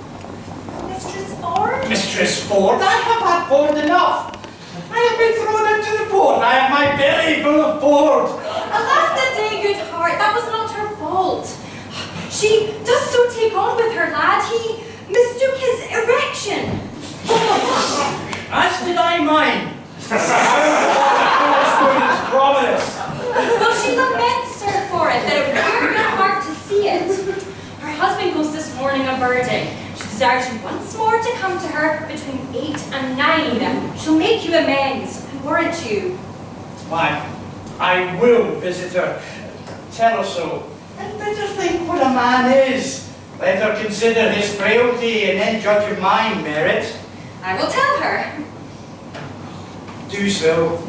Mistress Ford. Mistress Ford, I have had board enough. I have been thrown into the board. I have my belly full of board. Alas the day, good heart, that was not her fault. She does so take on with her lad. He mistook his erection. As did I mine. Promise. Well, she laments, sir, for it, that it would hurt your heart to see it. Her husband goes this morning a birding. She desires you once more to come to her between 8 and 9. She'll make you amends, I warrant you. Why, I will visit her. Tell her so. And let her think what a man is. Let her consider his frailty and then judge of my merit. I will tell her. Do so.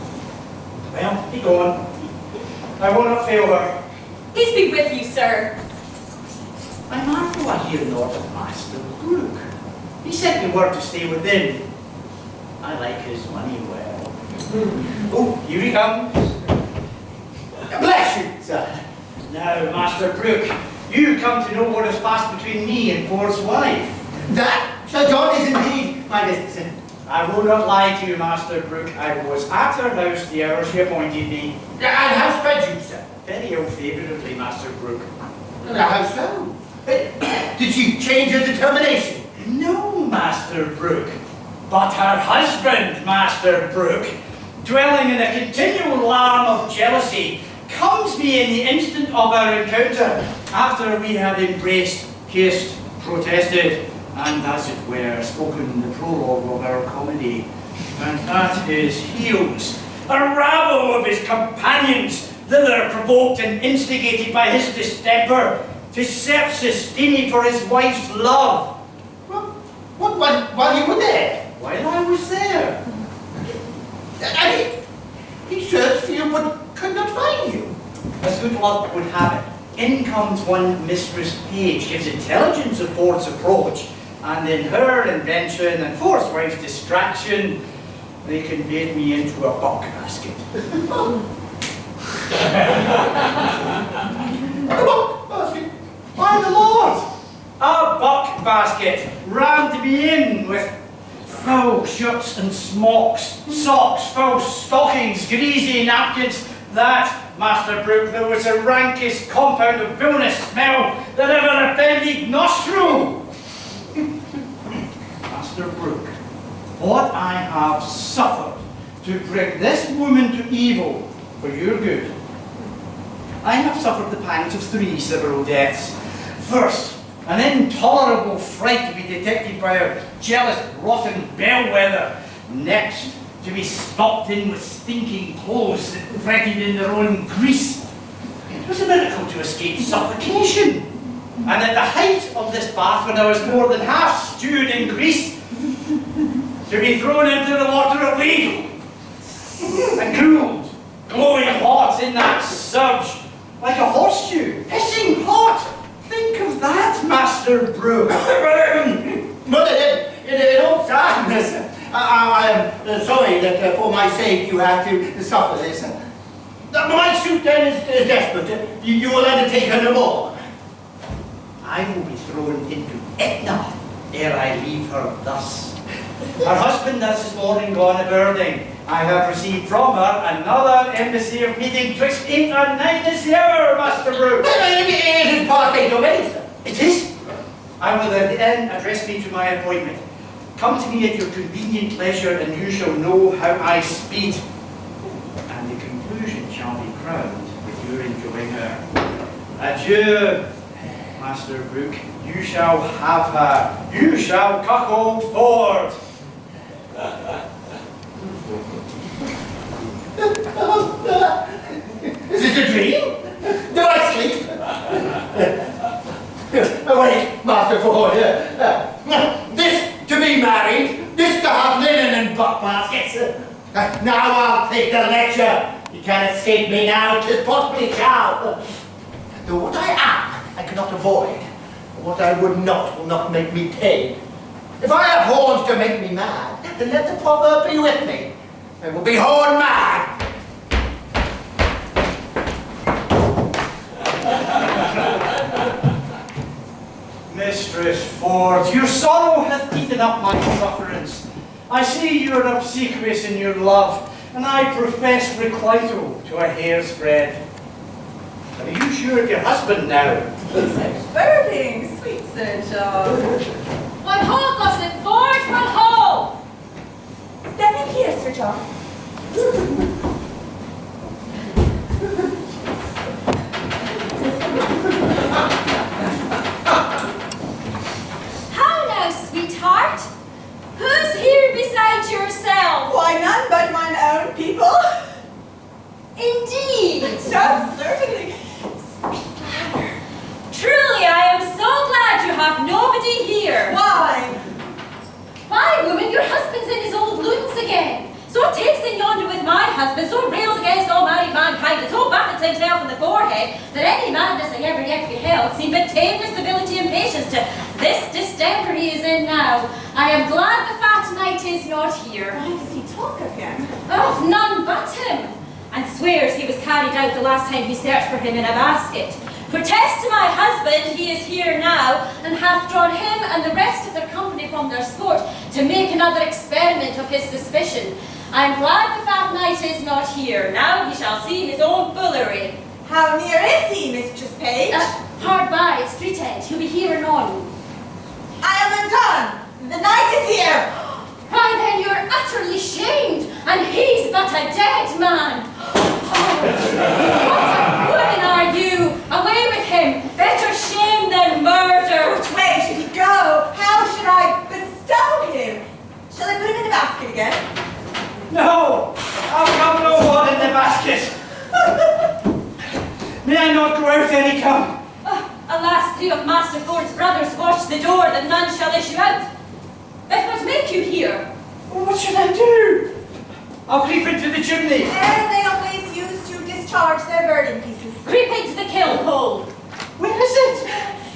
Well, be gone. I will not fail her. Peace be with you, sir. I marvel I hear not of Master Brooke. He sent me word to stay within. I like his money well. Oh, here he comes. Bless you, sir. Now, Master Brooke, you come to know what has passed between me and Ford's wife. That, Sir John, is indeed my business. I will not lie to you, Master Brooke. I was at her house the hour she appointed me. And how sped you, sir? Very ill-favourably, Master Brooke. How so? Did she change her determination? No, Master Brooke, but her husband, Master Brooke, dwelling in a continual alarm of jealousy, comes me in the instant of our encounter, after we had embraced, kissed, protested, and as it were, spoken the prologue of our comedy. And at his heels, a rabble of his companions, thither provoked and instigated by his distemper, to search Sistine for his wife's love. While you were there? While I was there. And he searched for you but could not find you. As good luck would have it, in comes one Mistress Page, gives intelligence of Ford's approach, and in her invention and Ford's wife's distraction, they conveyed me into a buck basket. A buck basket? By the Lord! A buck basket, rammed me in with foul shirts and smocks, socks, foul stockings, greasy napkins, that, Master Brooke, there was the rankest compound of villainous smell that ever offended nostril. Master Brooke, what I have suffered to bring this woman to evil for your good. I have suffered the pangs of 3 several deaths. First, an intolerable fright to be detected by a jealous, rotten bellwether. Next, to be stopped in with stinking clothes that fretted in their own grease. It was a miracle to escape suffocation. And at the height of this bath, when I was more than half stewed in grease, to be thrown into the water of leaf and cooled, glowing hot in that surge, like a horseshoe, hissing hot. Think of that, Master Brooke. But in all sadness, I am sorry that for my sake you have to suffer this. My suit then is desperate. You will undertake her no more. I will be thrown into Etna ere I leave her thus. Her husband has this morning gone a birding. I have received from her another embassy of meeting twixt 8 and 9 this hour, Master Brooke. It is past 8 already, sir. It is? I will then address me to my appointment. Come to me at your convenient leisure, and you shall know how I speed. And the conclusion shall be crowned with your enjoying her. Adieu, Master Brooke. You shall have her. You shall cuckold Ford. Is this a dream? Do I sleep? Awake, Master Ford. This to be married, this to have linen and buck baskets. Now I'll take the lecture. You can't escape me now, 'tis possibly shall. Though what I am, I cannot avoid. What I would not will not make me paid. If I have horns to make me mad, then let the proverb be with me. I will be horn mad. Mistress Ford, your sorrow hath eaten up my sufferance. I see you are obsequious in your love, and I profess requital to a hair's breadth. Are you sure of your husband now? Birding, sweet Sir John. One hole, Gossip Ford, one hole! Step in here, Sir John. How now, sweetheart? Who's here beside yourself? Why, none but mine own people. Indeed. No, certainly. Truly, I am so glad you have nobody here. Why? Why, woman, your husband's in his old loons again. So takes in yonder with my husband, so rails against all married mankind, and so buffets himself in the forehead, that any madness I ever yet beheld seemed but tameness, civility, and patience to this distemper he is in now. I am glad the fat knight is not here. Why does he talk of him? Of none but him, and swears he was carried out the last time he searched for him in a basket. Protest to my husband he is here now, and hath drawn him and the rest of their company from their sport to make another experiment of his suspicion. I am glad the fat knight is not here. Now he shall see his own foolery. How near is he, Mistress Page? Hard by, at street end. He'll be here anon. I am undone. The knight is here. Why then you're utterly shamed, and he's but a dead man. What a woman are you! Away with him! Better shame than murder! Which way should he go? How should I bestow him? Shall I put him in the basket again? No! I'll come no one in the basket! May I not go out any come? Alas, 3 of Master Ford's brothers watch the door that none shall issue out. But what make you here? Well, what should I do? I'll creep into the chimney. There they always use to discharge their burden pieces. Creep into the kiln hole. Where is it?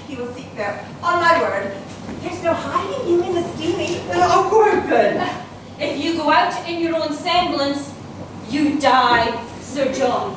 He will seek there. On my word. There's no hiding you in the steamy. I'll go out then. If you go out in your own semblance, you die, Sir John.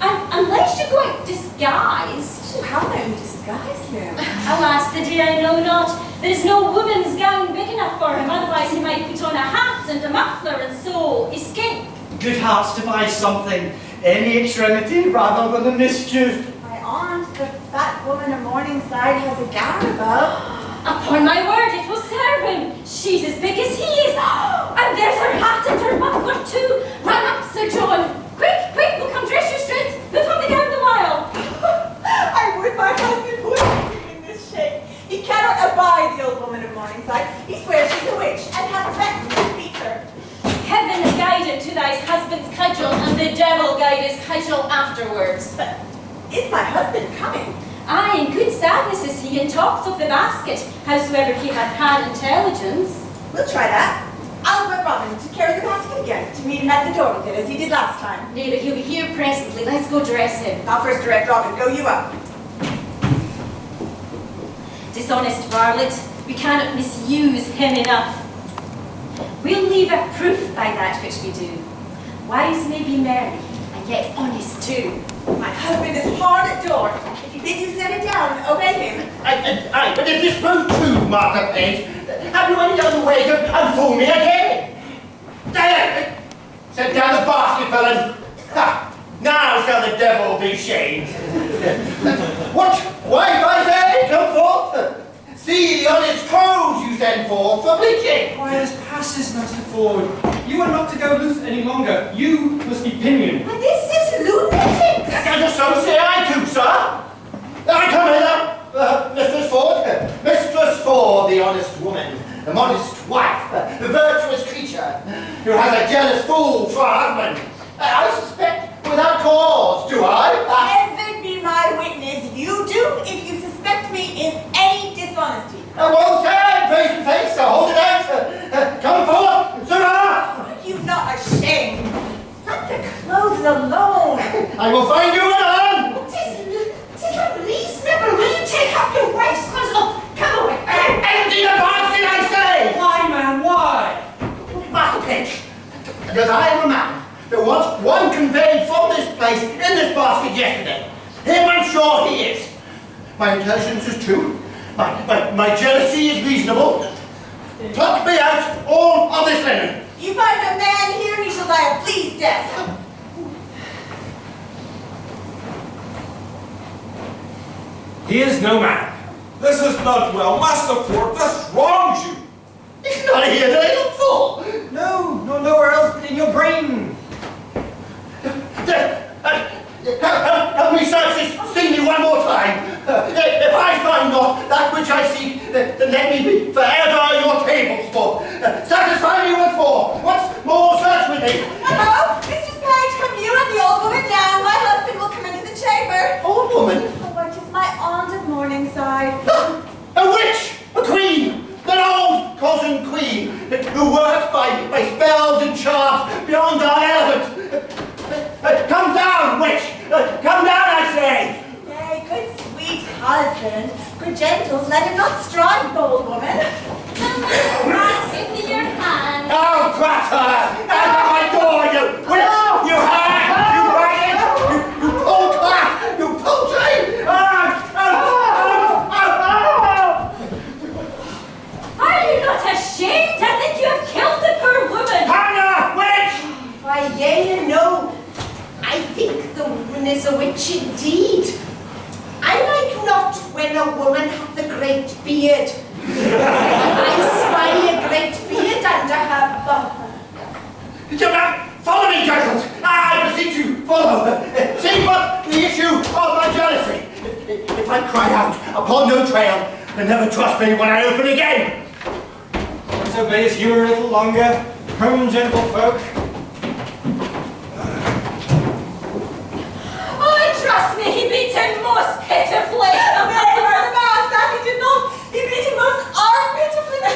And unless you go out disguised. How may we disguise him? Alas, the day I know not. There's no woman's gown big enough for him, otherwise he might put on a hat and a muffler and so escape. Good hearts to buy something, any extremity rather than a mischief. My aunt, the fat woman of Morningside, has a gown above. Upon my word, it will serve him. She's as big as he is. And there's her hat and her muffler too. Run up, Sir John. Quick, quick, we'll come dress you straight. Put on the gown the while. I would my husband would be in this shape. He cannot abide the old woman of Morningside. He swears she's a witch and hath threatened to beat her. Heaven guide him to thy husband's cudgel, and the devil guide his cudgel afterwards. But is my husband coming? Aye, in good sadness is he, and talks of the basket, howsoever he hath had intelligence. We'll try that. I'll get Robin to carry the basket again, to meet him at the door with it, as he did last time. Nay, but he'll be here presently. Let's go dress him. I'll first direct Robin. Go you up. Dishonest varlet, we cannot misuse him enough. We'll leave a proof by that which we do. Wise may be merry, and yet honest too. My husband is hard at door. If he bids you set it down, obey him. Aye, but if this prove true, Master Page, have you any other way to unfool me again? There! Set down the basket, Helen. Ha! Now shall the devil be shamed. What? Wife, I say, come forth. See the honest crows you send forth for bleaching. Why, as passes, Master Ford. You are not to go loose any longer. You must be pinioned. And this is lunatic. And so say I too, sir. I come hither, Mistress Ford. Mistress Ford, the honest woman, the modest wife, the virtuous creature, who has a jealous fool for a husband. I suspect without cause, do I? Heaven be my witness, you do if you suspect me in any dishonesty. Well said, brazen face, hold it out. Come forth, sirrah. Are you not ashamed? Let the clothes alone. I will find you alone. Tis unreasonable. Will you take up your wife's clothes? Oh, come away. Empty the basket, I say. Why, man, why? Master Page, because I am a man. There was one conveyed from this place in this basket yesterday. Him I'm sure he is. My intelligence is true. My jealousy is reasonable. Pluck me out all of this linen. You find a man here, he shall die a pleased death. He is no man. This is not well. Master Ford, this wrongs you. He's not here that I look for. No, nowhere else but in your brain. Help me search this thingy one more time. If I find not that which I seek, then let me be forever your table sport. Satisfy me once more. Once more, search with me. Hello, Mistress Page, come you and the old woman down. My husband will come into the chamber. Old woman? Oh, it is my aunt of Morningside. A witch! A queen! An old cousin queen who works by spells and charms beyond our element. Come down, witch! Come down, I say! Nay, good sweet husband. Good gentles, let him not strike, bold woman. Give me your hand. Oh, drat her! Out of my door, you witch! You hag! You ragged! You poor clap! You poultry! Are you not ashamed? I think you have killed the poor woman. Hannah, witch! Why, yea and no. I think the woman is a witch indeed. I like not when a woman hath a great beard. I spy a great beard under her Follow me, gentles! I beseech you, follow! See what the issue of my jealousy. If I cry out upon no trail, then never trust me when I open again. Let's obey his humour a little longer. Come, gentle folk. Oh, trust me, he beat him most pitifully. Nay, for the master, he did not. He beat him most pitifully.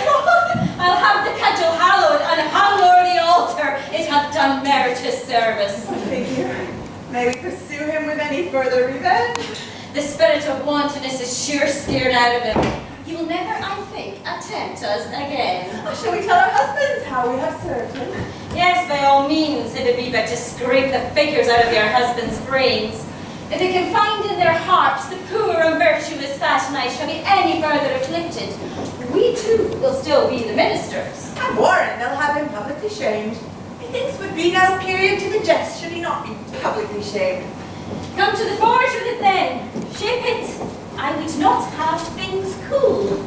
I'll have the cudgel hallowed and hung o'er the altar. It hath done meritorious service. Figure. May we pursue him with any further revenge? The spirit of wantonness is sure scared out of him. He will never, I think, attempt us again. Shall we tell our husbands how we have served him? Yes, by all means, it would be but to scrape the figures out of your husband's brains. If they can find in their hearts the poor and virtuous fat knight shall be any further afflicted, we too will still be the ministers. I'm warrant they'll have him publicly shamed. Methinks would be no period to the jest should he not be publicly shamed. Come to the forge with it then. Shape it. I would not have things cool.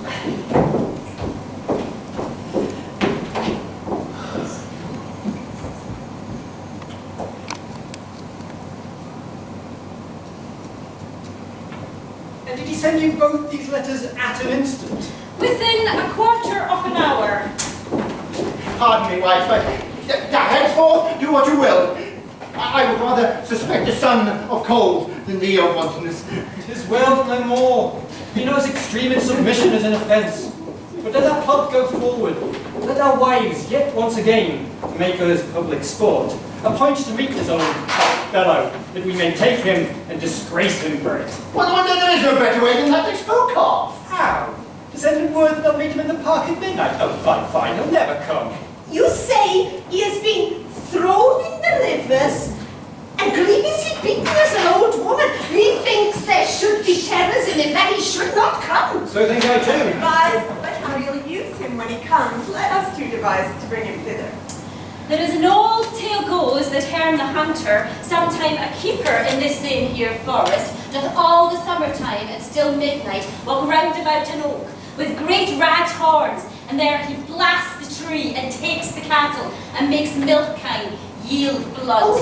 And did he send you both these letters at an instant? Within a quarter of an hour. Pardon me, wife. Henceforth, do what you will. I would rather suspect the son of cold than thee of wantonness. 'Tis well, no more. He knows extreme in submission is an offence. But let our plot go forward. Let our wives yet once again make us public sport. Appoint to meet this old fellow, that we may take him and disgrace him for it. Well, there is no better way than that they spoke of. How? To send him word that I'll meet him in the park at midnight? Oh, fine, he'll never come. You say he has been thrown in the rivers and grievously beaten as an old woman. Methinks there should be terrors in him that he should not come. So think I too. Advise, but how you'll use him when he comes, let us two devise to bring him thither. There is an old tale goes that Herne the hunter, sometime a keeper in this same here forest, doth all the summertime at still midnight walk round about an oak with great rat horns, and there he blasts the tree and takes the cattle and makes milk kine yield blood.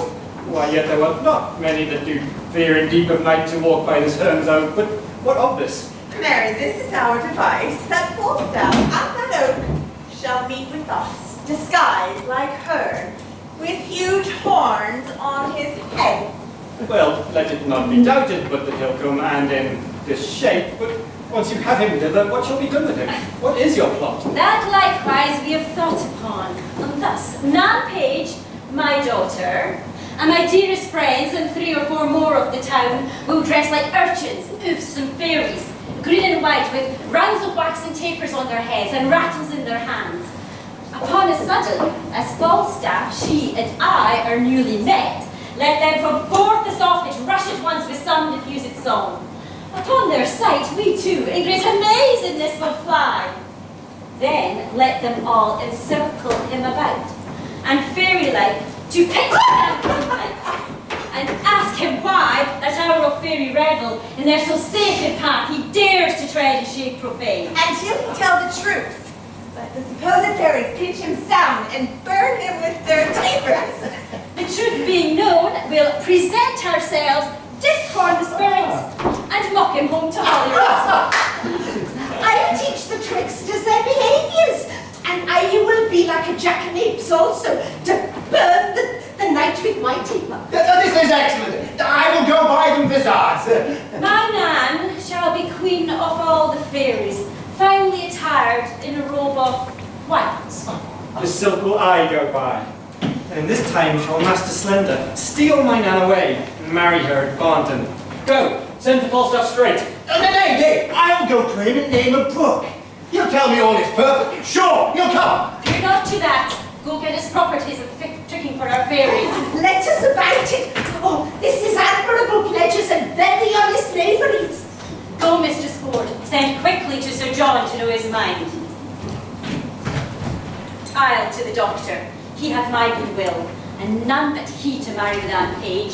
Why, yet there were not many that do fear in deep of night to walk by this Herne's oak. But what of this? Mary, this is our device, that Falstaff at that oak shall meet with us, disguised like Herne, with huge horns on his head. Well, let it not be doubted but that he'll come and in this shape. But once you have him thither, what shall be done with him? What is your plot? That likewise we have thought upon, and thus Nan Page, my daughter, and my dearest friends and 3 or 4 more of the town will dress like urchins, oofs and fairies, green and white, with rounds of wax and tapers on their heads and rattles in their hands. Upon a sudden, as Falstaff, she and I are newly met, let them from forth the soffit rush at once with some diffused song. Upon their sight, we too, in great amaze wickedness will fly. Then let them all encircle him about, and fairy-like to pinch him and ask him why that hour of fairy revel in their so sacred path he dares to tread and shape profane. And he'll tell the truth. But the supposed fairies pinch him sound and burn him with their tapers. The truth being known, we'll present ourselves, discord the spirits, and mock him home to Holyrood. I'll teach the tricksters their behaviours, and I will be like a jackanapes also, to burn the night with my taper. This is excellent. I will go buy them vizards. My Nan shall be queen of all the fairies, finely attired in a robe of white. The silk will I go by. And this time shall Master Slender steal my Nan away and marry her at Barnton. Go, send to Falstaff straight. Nay, I'll go claim and name a book. You'll tell me all his purpose. Sure, you'll come. Fear not to that. Go get us properties of tricking for our fairies. Let us about it. Oh, this is admirable pledges and very honest knaveries. Go, Mistress Ford. Send quickly to Sir John to know his mind. I'll to the doctor. He hath my goodwill, and none but he to marry that page.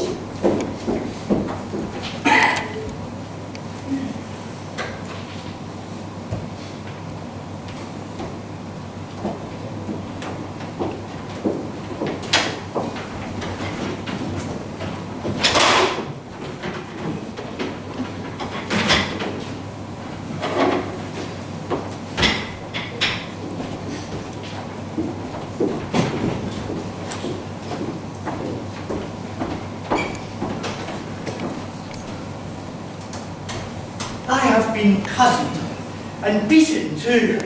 Cozened and beaten too.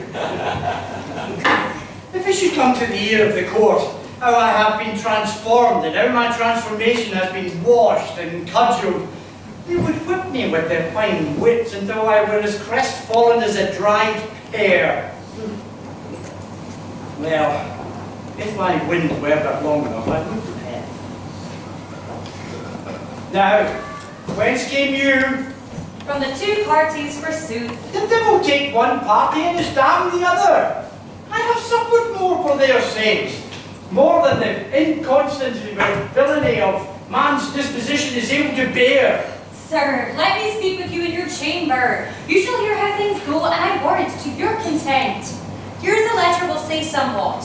If it should come to the ear of the court how I have been transformed and how my transformation has been washed and cudgelled, they would whip me with their fine wits until I were as crestfallen as a dried pear. Well, if my wind were but long enough, I would prepare. Now, whence came you? From the two parties, forsooth. The devil take one party and damn the other. I have suffered more for their sakes, more than the inconstancy and villainy of man's disposition is able to bear. Sir, let me speak with you in your chamber. You shall hear how things go, and I warrant to your content. Here's a letter will say somewhat.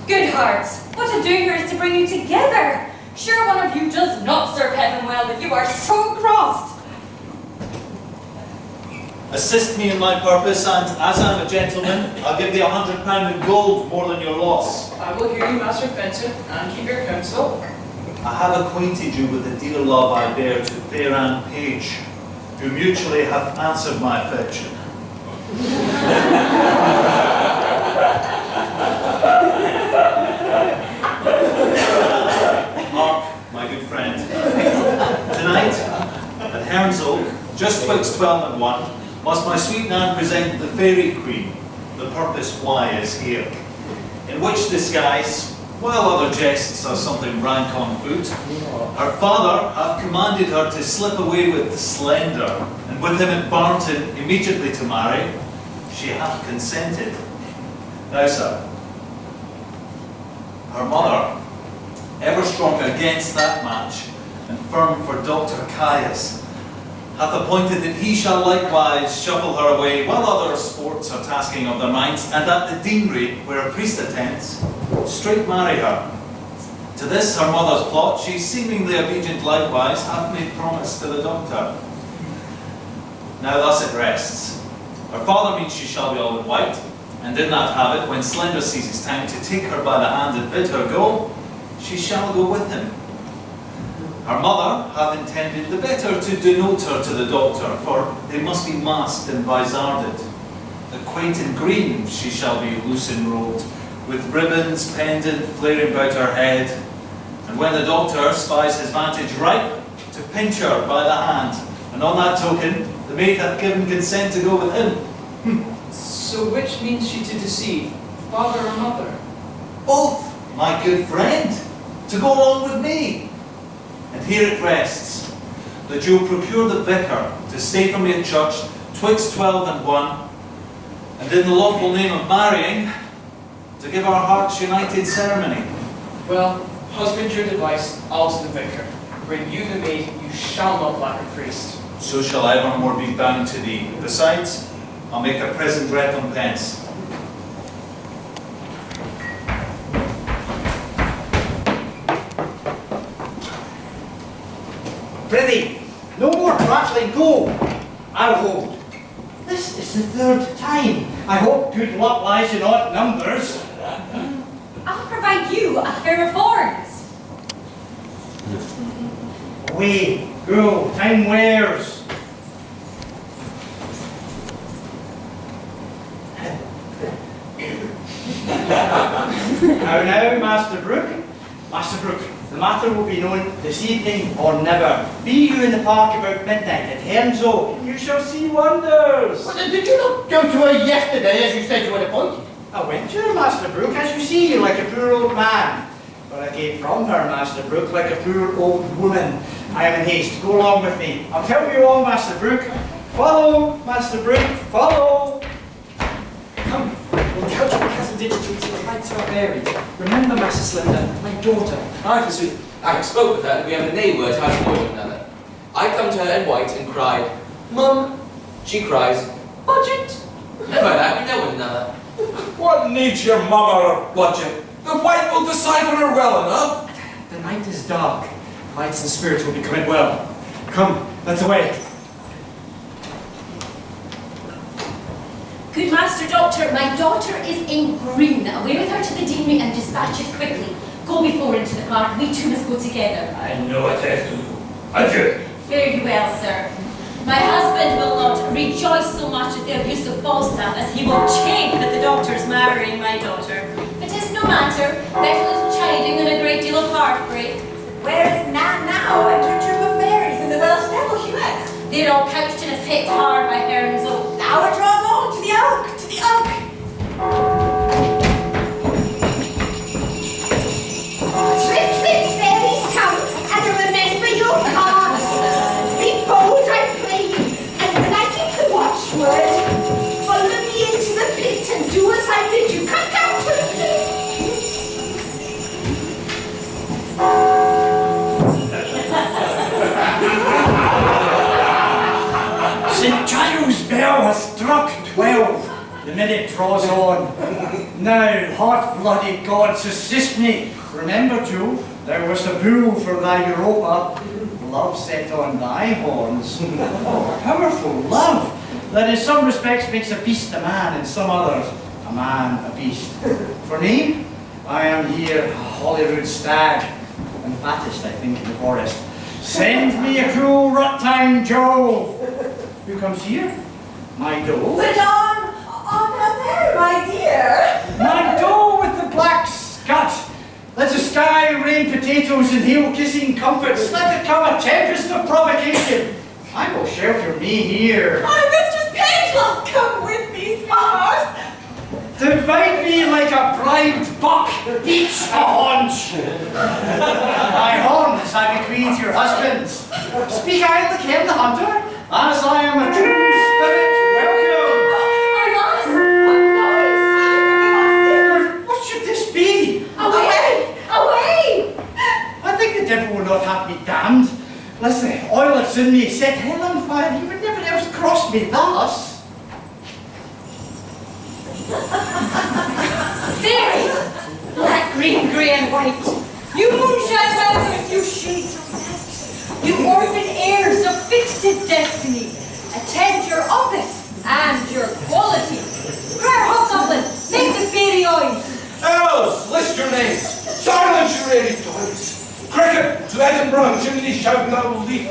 Good hearts, what to do here is to bring you together. Sure one of you does not serve heaven well if you are so crossed. Assist me in my purpose, and as I'm a gentleman, I'll give thee £100 in gold more than your loss. I will hear you, Master Fenton, and keep your counsel. I have acquainted you with the dear love I bear to fair Anne Page, who mutually hath answered my affection. Mark, my good friend, tonight, at Herne's Oak, just twixt 12 and 1, must my sweet Nan present the Fairy Queen, the purpose why is here, in which disguise, while other jests are something rank on foot, her father hath commanded her to slip away with the Slender, and with him at Barnton immediately to marry, she hath consented. Now, sir, her mother, ever strong against that match, and firm for Dr. Caius, hath appointed that he shall likewise shuffle her away while other sports are tasking of their minds, and at the deanery, where a priest attends, straight marry her. To this her mother's plot, she seemingly obedient likewise, hath made promise to the doctor. Now thus it rests. Her father means she shall be all in white, and in that habit, when Slender seizes time to take her by the hand and bid her go, she shall go with him. Her mother hath intended the better to denote her to the doctor, for they must be masked and vizarded. The quaint and green she shall be loose enrolled, with ribbons pendant flaring about her head, and when the doctor spies his vantage ripe, to pinch her by the hand, and on that token the maid hath given consent to go with him. So which means she to deceive, father or mother? Both, my good friend, to go along with me. And here it rests, that you'll procure the vicar to stay from me at church twixt 12 and 1, and in the lawful name of marrying, to give our hearts united ceremony. Well, husband your device, I'll to the vicar. Bring you the maid, you shall not lack a priest. So shall evermore be bound to thee. Besides, I'll make a present recompense. Prithee, no more prattling, go. I'll hold. This is the third time. I hope good luck lies in odd numbers. I'll provide you a pair of horns. Away, go, time wears. Now, Master Brooke. Master Brooke, the matter will be known this evening or never. Be you in the park about midnight at Hemzo, you shall see wonders. Well, did you not go to her yesterday as you said you were appointed? I went to her, Master Brooke, as you see, like a poor old man. But I came from her, Master Brooke, like a poor old woman. I am in haste. Go along with me. I'll tell you all, Master Brooke. Follow, Master Brooke, follow. Come, we'll couch our cousin digitally till the rights are buried. Remember, Master Slender, my daughter. I forsooth, I have spoke with her, and we have a nay word how to avoid one another. I come to her in white and cried, Mum. She cries, Budget. And by that we know one another. What needs your mama or budget? The white will decipher her well enough. The night is dark. Lights and spirits will be coming well. Come, let's away. Good Master Doctor, my daughter is in green. Away with her to the deanery and dispatch it quickly. Go before into the park. We two must go together. I know what I have to do. Adieu. Fare you well, sir. My husband will not rejoice so much at the abuse of Falstaff as he will chafe at the doctor's marrying my daughter. But 'tis no matter. Better little chiding than a great deal of heartbreak. Where is Nan now and her troop of fairies and the Welsh devil Hughette? They're all couched in a pit hard by Heron's Oak. Now it draws on to the oak, to the oak. Trip, trip, fairies come, and remember your cards. Be bold, I pray you, and when I give the watchword, follow me into the pit and do as I bid you. Come down to the pit. St. Giles' bell has struck 12. The minute draws on. Now, hot-blooded gods, assist me. Remember, Joe, thou wast a bull for thy Europa. Love set on thy horns. Powerful love, that in some respects makes a beast a man, in some others, a man a beast. For name, I am here, a Holyrood stag, and fattest, I think, in the forest. Send me a cool rut-time Jove. Who comes here? My dove. Put on there, my dear. My dove with the black scut. Let the sky rain potatoes and heel-kissing comforts. Let it come a tempest of provocation. I will shelter me here. My Mistress Page will come with me, sweetheart. Divide me like a bribed buck, each a haunch. My horns I bequeath your husbands. Speak I the ken the hunter, as I am a true spirit, welcome. Alas, What should this be? away, away. I think the devil will not have me damned. Lest the oil that's in me set hell on fire, he would never else cross me thus. Fairies! Black, green, grey and white. You moonshine weathers, you shades of night. You orphan heirs of fixed destiny. Attend your office and your quality. Prayer hobgoblin, make the fairy eyes. Elves, list your names. Silence your ready toys. Cricket to Edinburgh, chimney shout thou leap.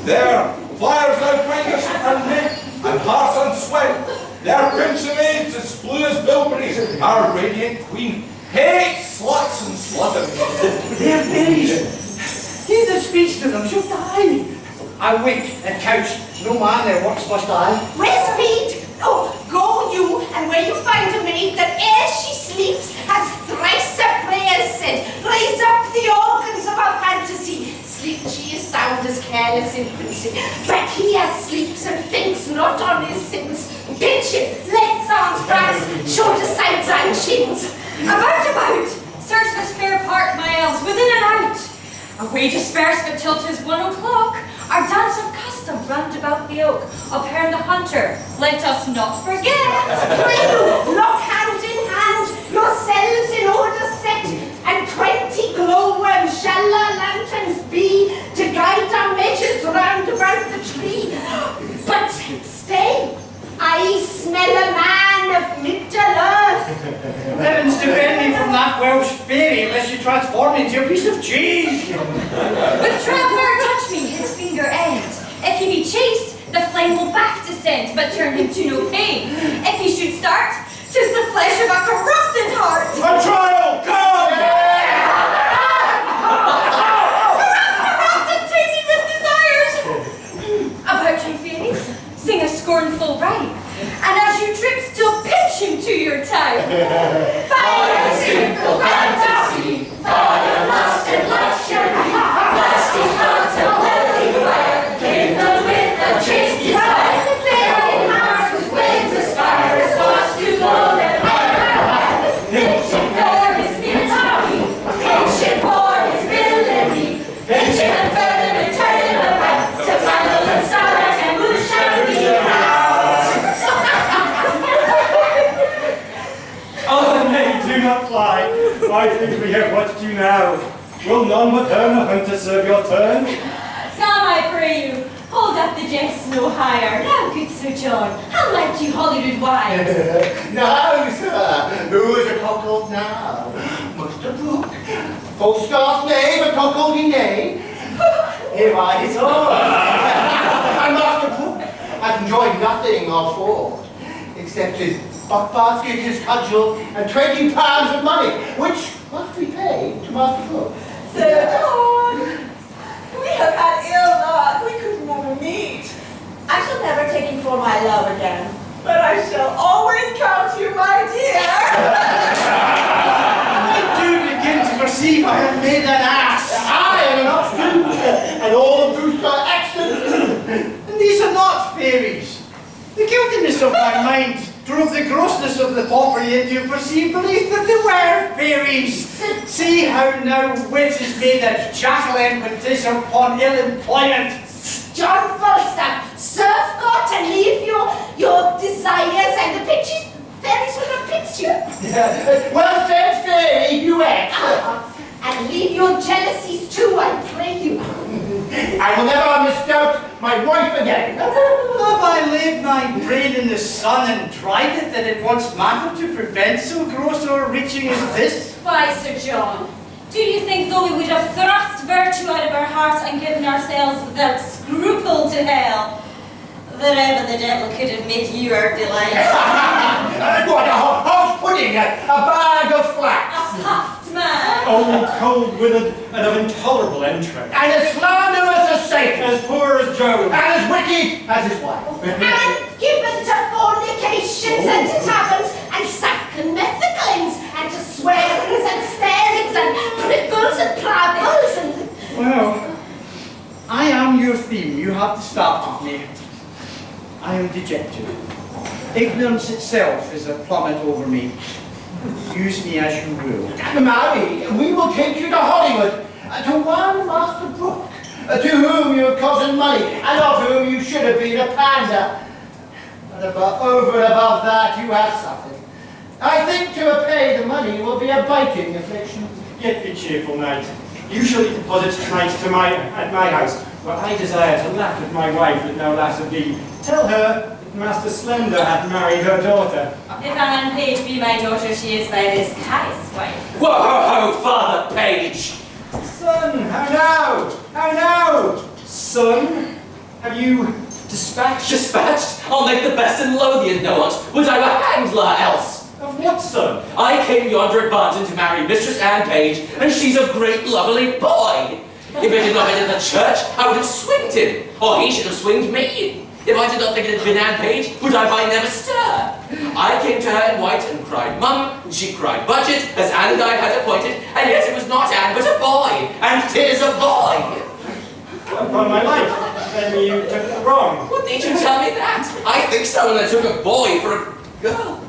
There, flyers thou brightest and men, and Parson sweat. Their crimson maids as blue as bilberries, our radiant queen. Hate sluts and sluttermaids. They are fairies. He that speaks to them shall die. I wink and couch. No man their works must die. Where's Speed? Oh, go you, and where you find a maid that ere she sleeps has thrice a prayer said, raise up the organs of her fantasy. Sleep she is sound as careless infancy, but he as sleeps and thinks not on his sins. Pinch him, let's arms, brass, shoulders, sides and shins. About, search this fair park, my elves, within and out. Away disperse but till 'tis 1 o'clock. Our dance of custom round about the oak of Herne the Hunter, let us not forget. Pray you, lock hand in hand, yourselves in order set, and 20 glowworms shall our lanterns be, to guide our measures round about the tree. But stay, I smell a man of Middle-earth. Heavens defend me from that Welsh fairy unless you transform me into a piece of cheese. With traveller touch me his finger end. If he be chased, the flame will back descend, but turn him to no pain. If he should start, 'tis the flesh of a corrupted heart. A trial, come! Corrupted, tainted with desires. About you, fairies, sing a scornful rhyme, and as you trip, still pinch him to your time. Fire, simple fantasy, fire, lust and luxury, lusty hearts and wealthy fire, kindled with a chaste desire, fairy hearts whose flames aspire as gods to glow their higher. Pinching for his misery, pinching for his villainy, pinching and burn him and turn him about, to candles and starlight and who shall be proud. Oh, nay, do not fly. I think we have watched you now. Will none but Herne the Hunter serve your turn? Come, I pray you, hold up the jest no higher. Now, good Sir John, how like you Holyrood wives? Now, sir, who is a cuckold now? Master Brooke. Falstaff nay, but cuckolding nay. Here I is all. And Master Brooke has enjoyed nothing of forth, except his buck-basket, his cudgel, and 20 pounds of money, which must be paid to Master Brooke. Sir John, we have had ill luck. We could never meet. I shall never take you for my love again, but I shall always count you my dear. I do begin to perceive I have made an ass. I am an obstinate, and all the brutes are excellent. And these are not fairies. The guiltiness of my mind drove the grossness of the foppery into a perceived belief that they were fairies. See how now wit is made a jackal impetus upon ill employment. John Falstaff, serve God and leave your desires and the pictures. Fairies will not pinch you. Well said, fairy, Hughette. And leave your jealousies too, I pray you. I will never misdoubt my wife again. Have I laid my brain in the sun and tried it that it once mattered to prevent so gross overreaching as this? Why, Sir John, do you think though we would have thrust virtue out of our hearts and given ourselves without scruple to hell, that ever the devil could have made you our delight? What, a hot pudding, a bag of flax. A puffed man. Old, cold, withered, and of intolerable entrails. And as slanderous as Satan. As poor as Job. And as wicked as his wife. And given to fornications and to taverns and sack and methodlings and to swearings and starings and prickles and plavels and... Well, I am your theme. You have to start with me. I am dejected. Ignorance itself is a plummet over me. Use me as you will. Marry, we will take you to Hollywood, to one Master Brooke, to whom you have cozened money, and of whom you should have been a pander. But over and above that, you have suffered. I think to repay the money will be a biting affliction. Yet be cheerful, knight. You shall deposit tonight at my house, where I desire to laugh at my wife that now laughs at thee. Tell her that Master Slender hath married her daughter. If Allan Page be my daughter, she is by this Caius wife. Whoa, Father Page! Son, how now? How now? Son, have you dispatched? Dispatched? I'll make the best in Lothian know it. Would I were handler else? Of what, son? I came yonder at Barton to marry Mistress Anne Page, and she's a great lovely boy. If it had not been in the church, I would have swinged him, or he should have swinged me. If I did not think it had been Anne Page, would I by never stir? I came to her in white and cried mum, and she cried budget, as Anne and I had appointed, and yet it was not Anne but a boy, and 'tis a boy. Upon my life, then you took it wrong. What need you tell me that? I think so, and I took a boy for a girl.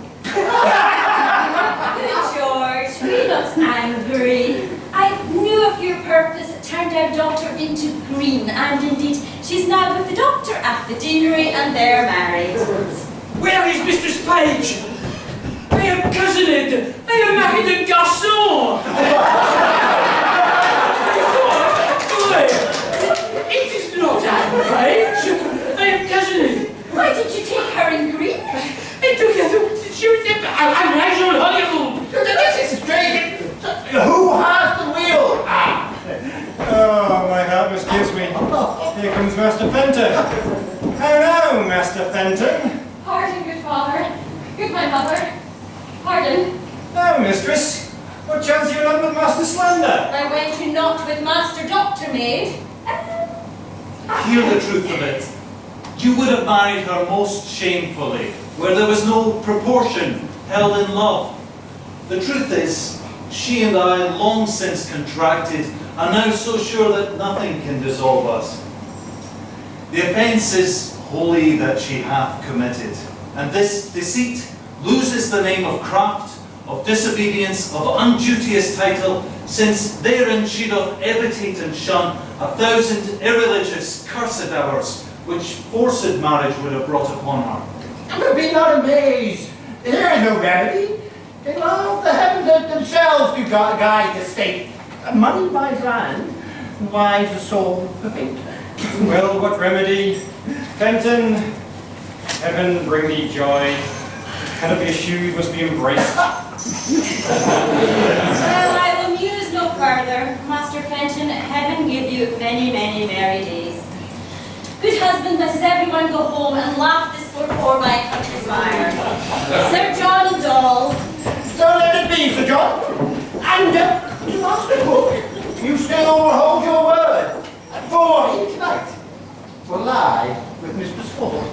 George, be not angry. I knew of your purpose, turned our daughter into green, and indeed she's now with the doctor at the deanery, and they're married. Where is Mistress Page? I am cousined. I am married a garçon. It is not Anne Page. I am cousined. Why did you take her in green? I took her to shoot them. I'm Nigel Honeymoon. This is strange. Who has the wheel? Oh, my heart misgives me. Here comes Master Fenton. Hello, Master Fenton. Pardon, good father. Good my mother. Pardon. Now, Mistress, what chance you run with Master Slender? I went you not with Master Doctor Maid. Hear the truth of it. You would have married her most shamefully, where there was no proportion held in love. The truth is, she and I, long since contracted, are now so sure that nothing can dissolve us. The offence is wholly that she hath committed, and this deceit loses the name of craft, of disobedience, of unduteous title, since therein she doth evitate and shun 1,000 irreligious cursed hours, which forced marriage would have brought upon her. But be not amazed. There is no remedy. They love the heavens themselves to guide the state. Money buys land, wise a soul perfect. Well, what remedy? Fenton, heaven bring thee joy. Cannot be eschewed, must be embraced. Well, I will muse no further. Master Fenton, heaven give you many, many merry days. Good husband, let us everyone go home and laugh this for my country's fire. Sir John and Doll. So let it be, Sir John. And to Master Cook, you still hold your word. For he tonight will lie with Mistress Ford.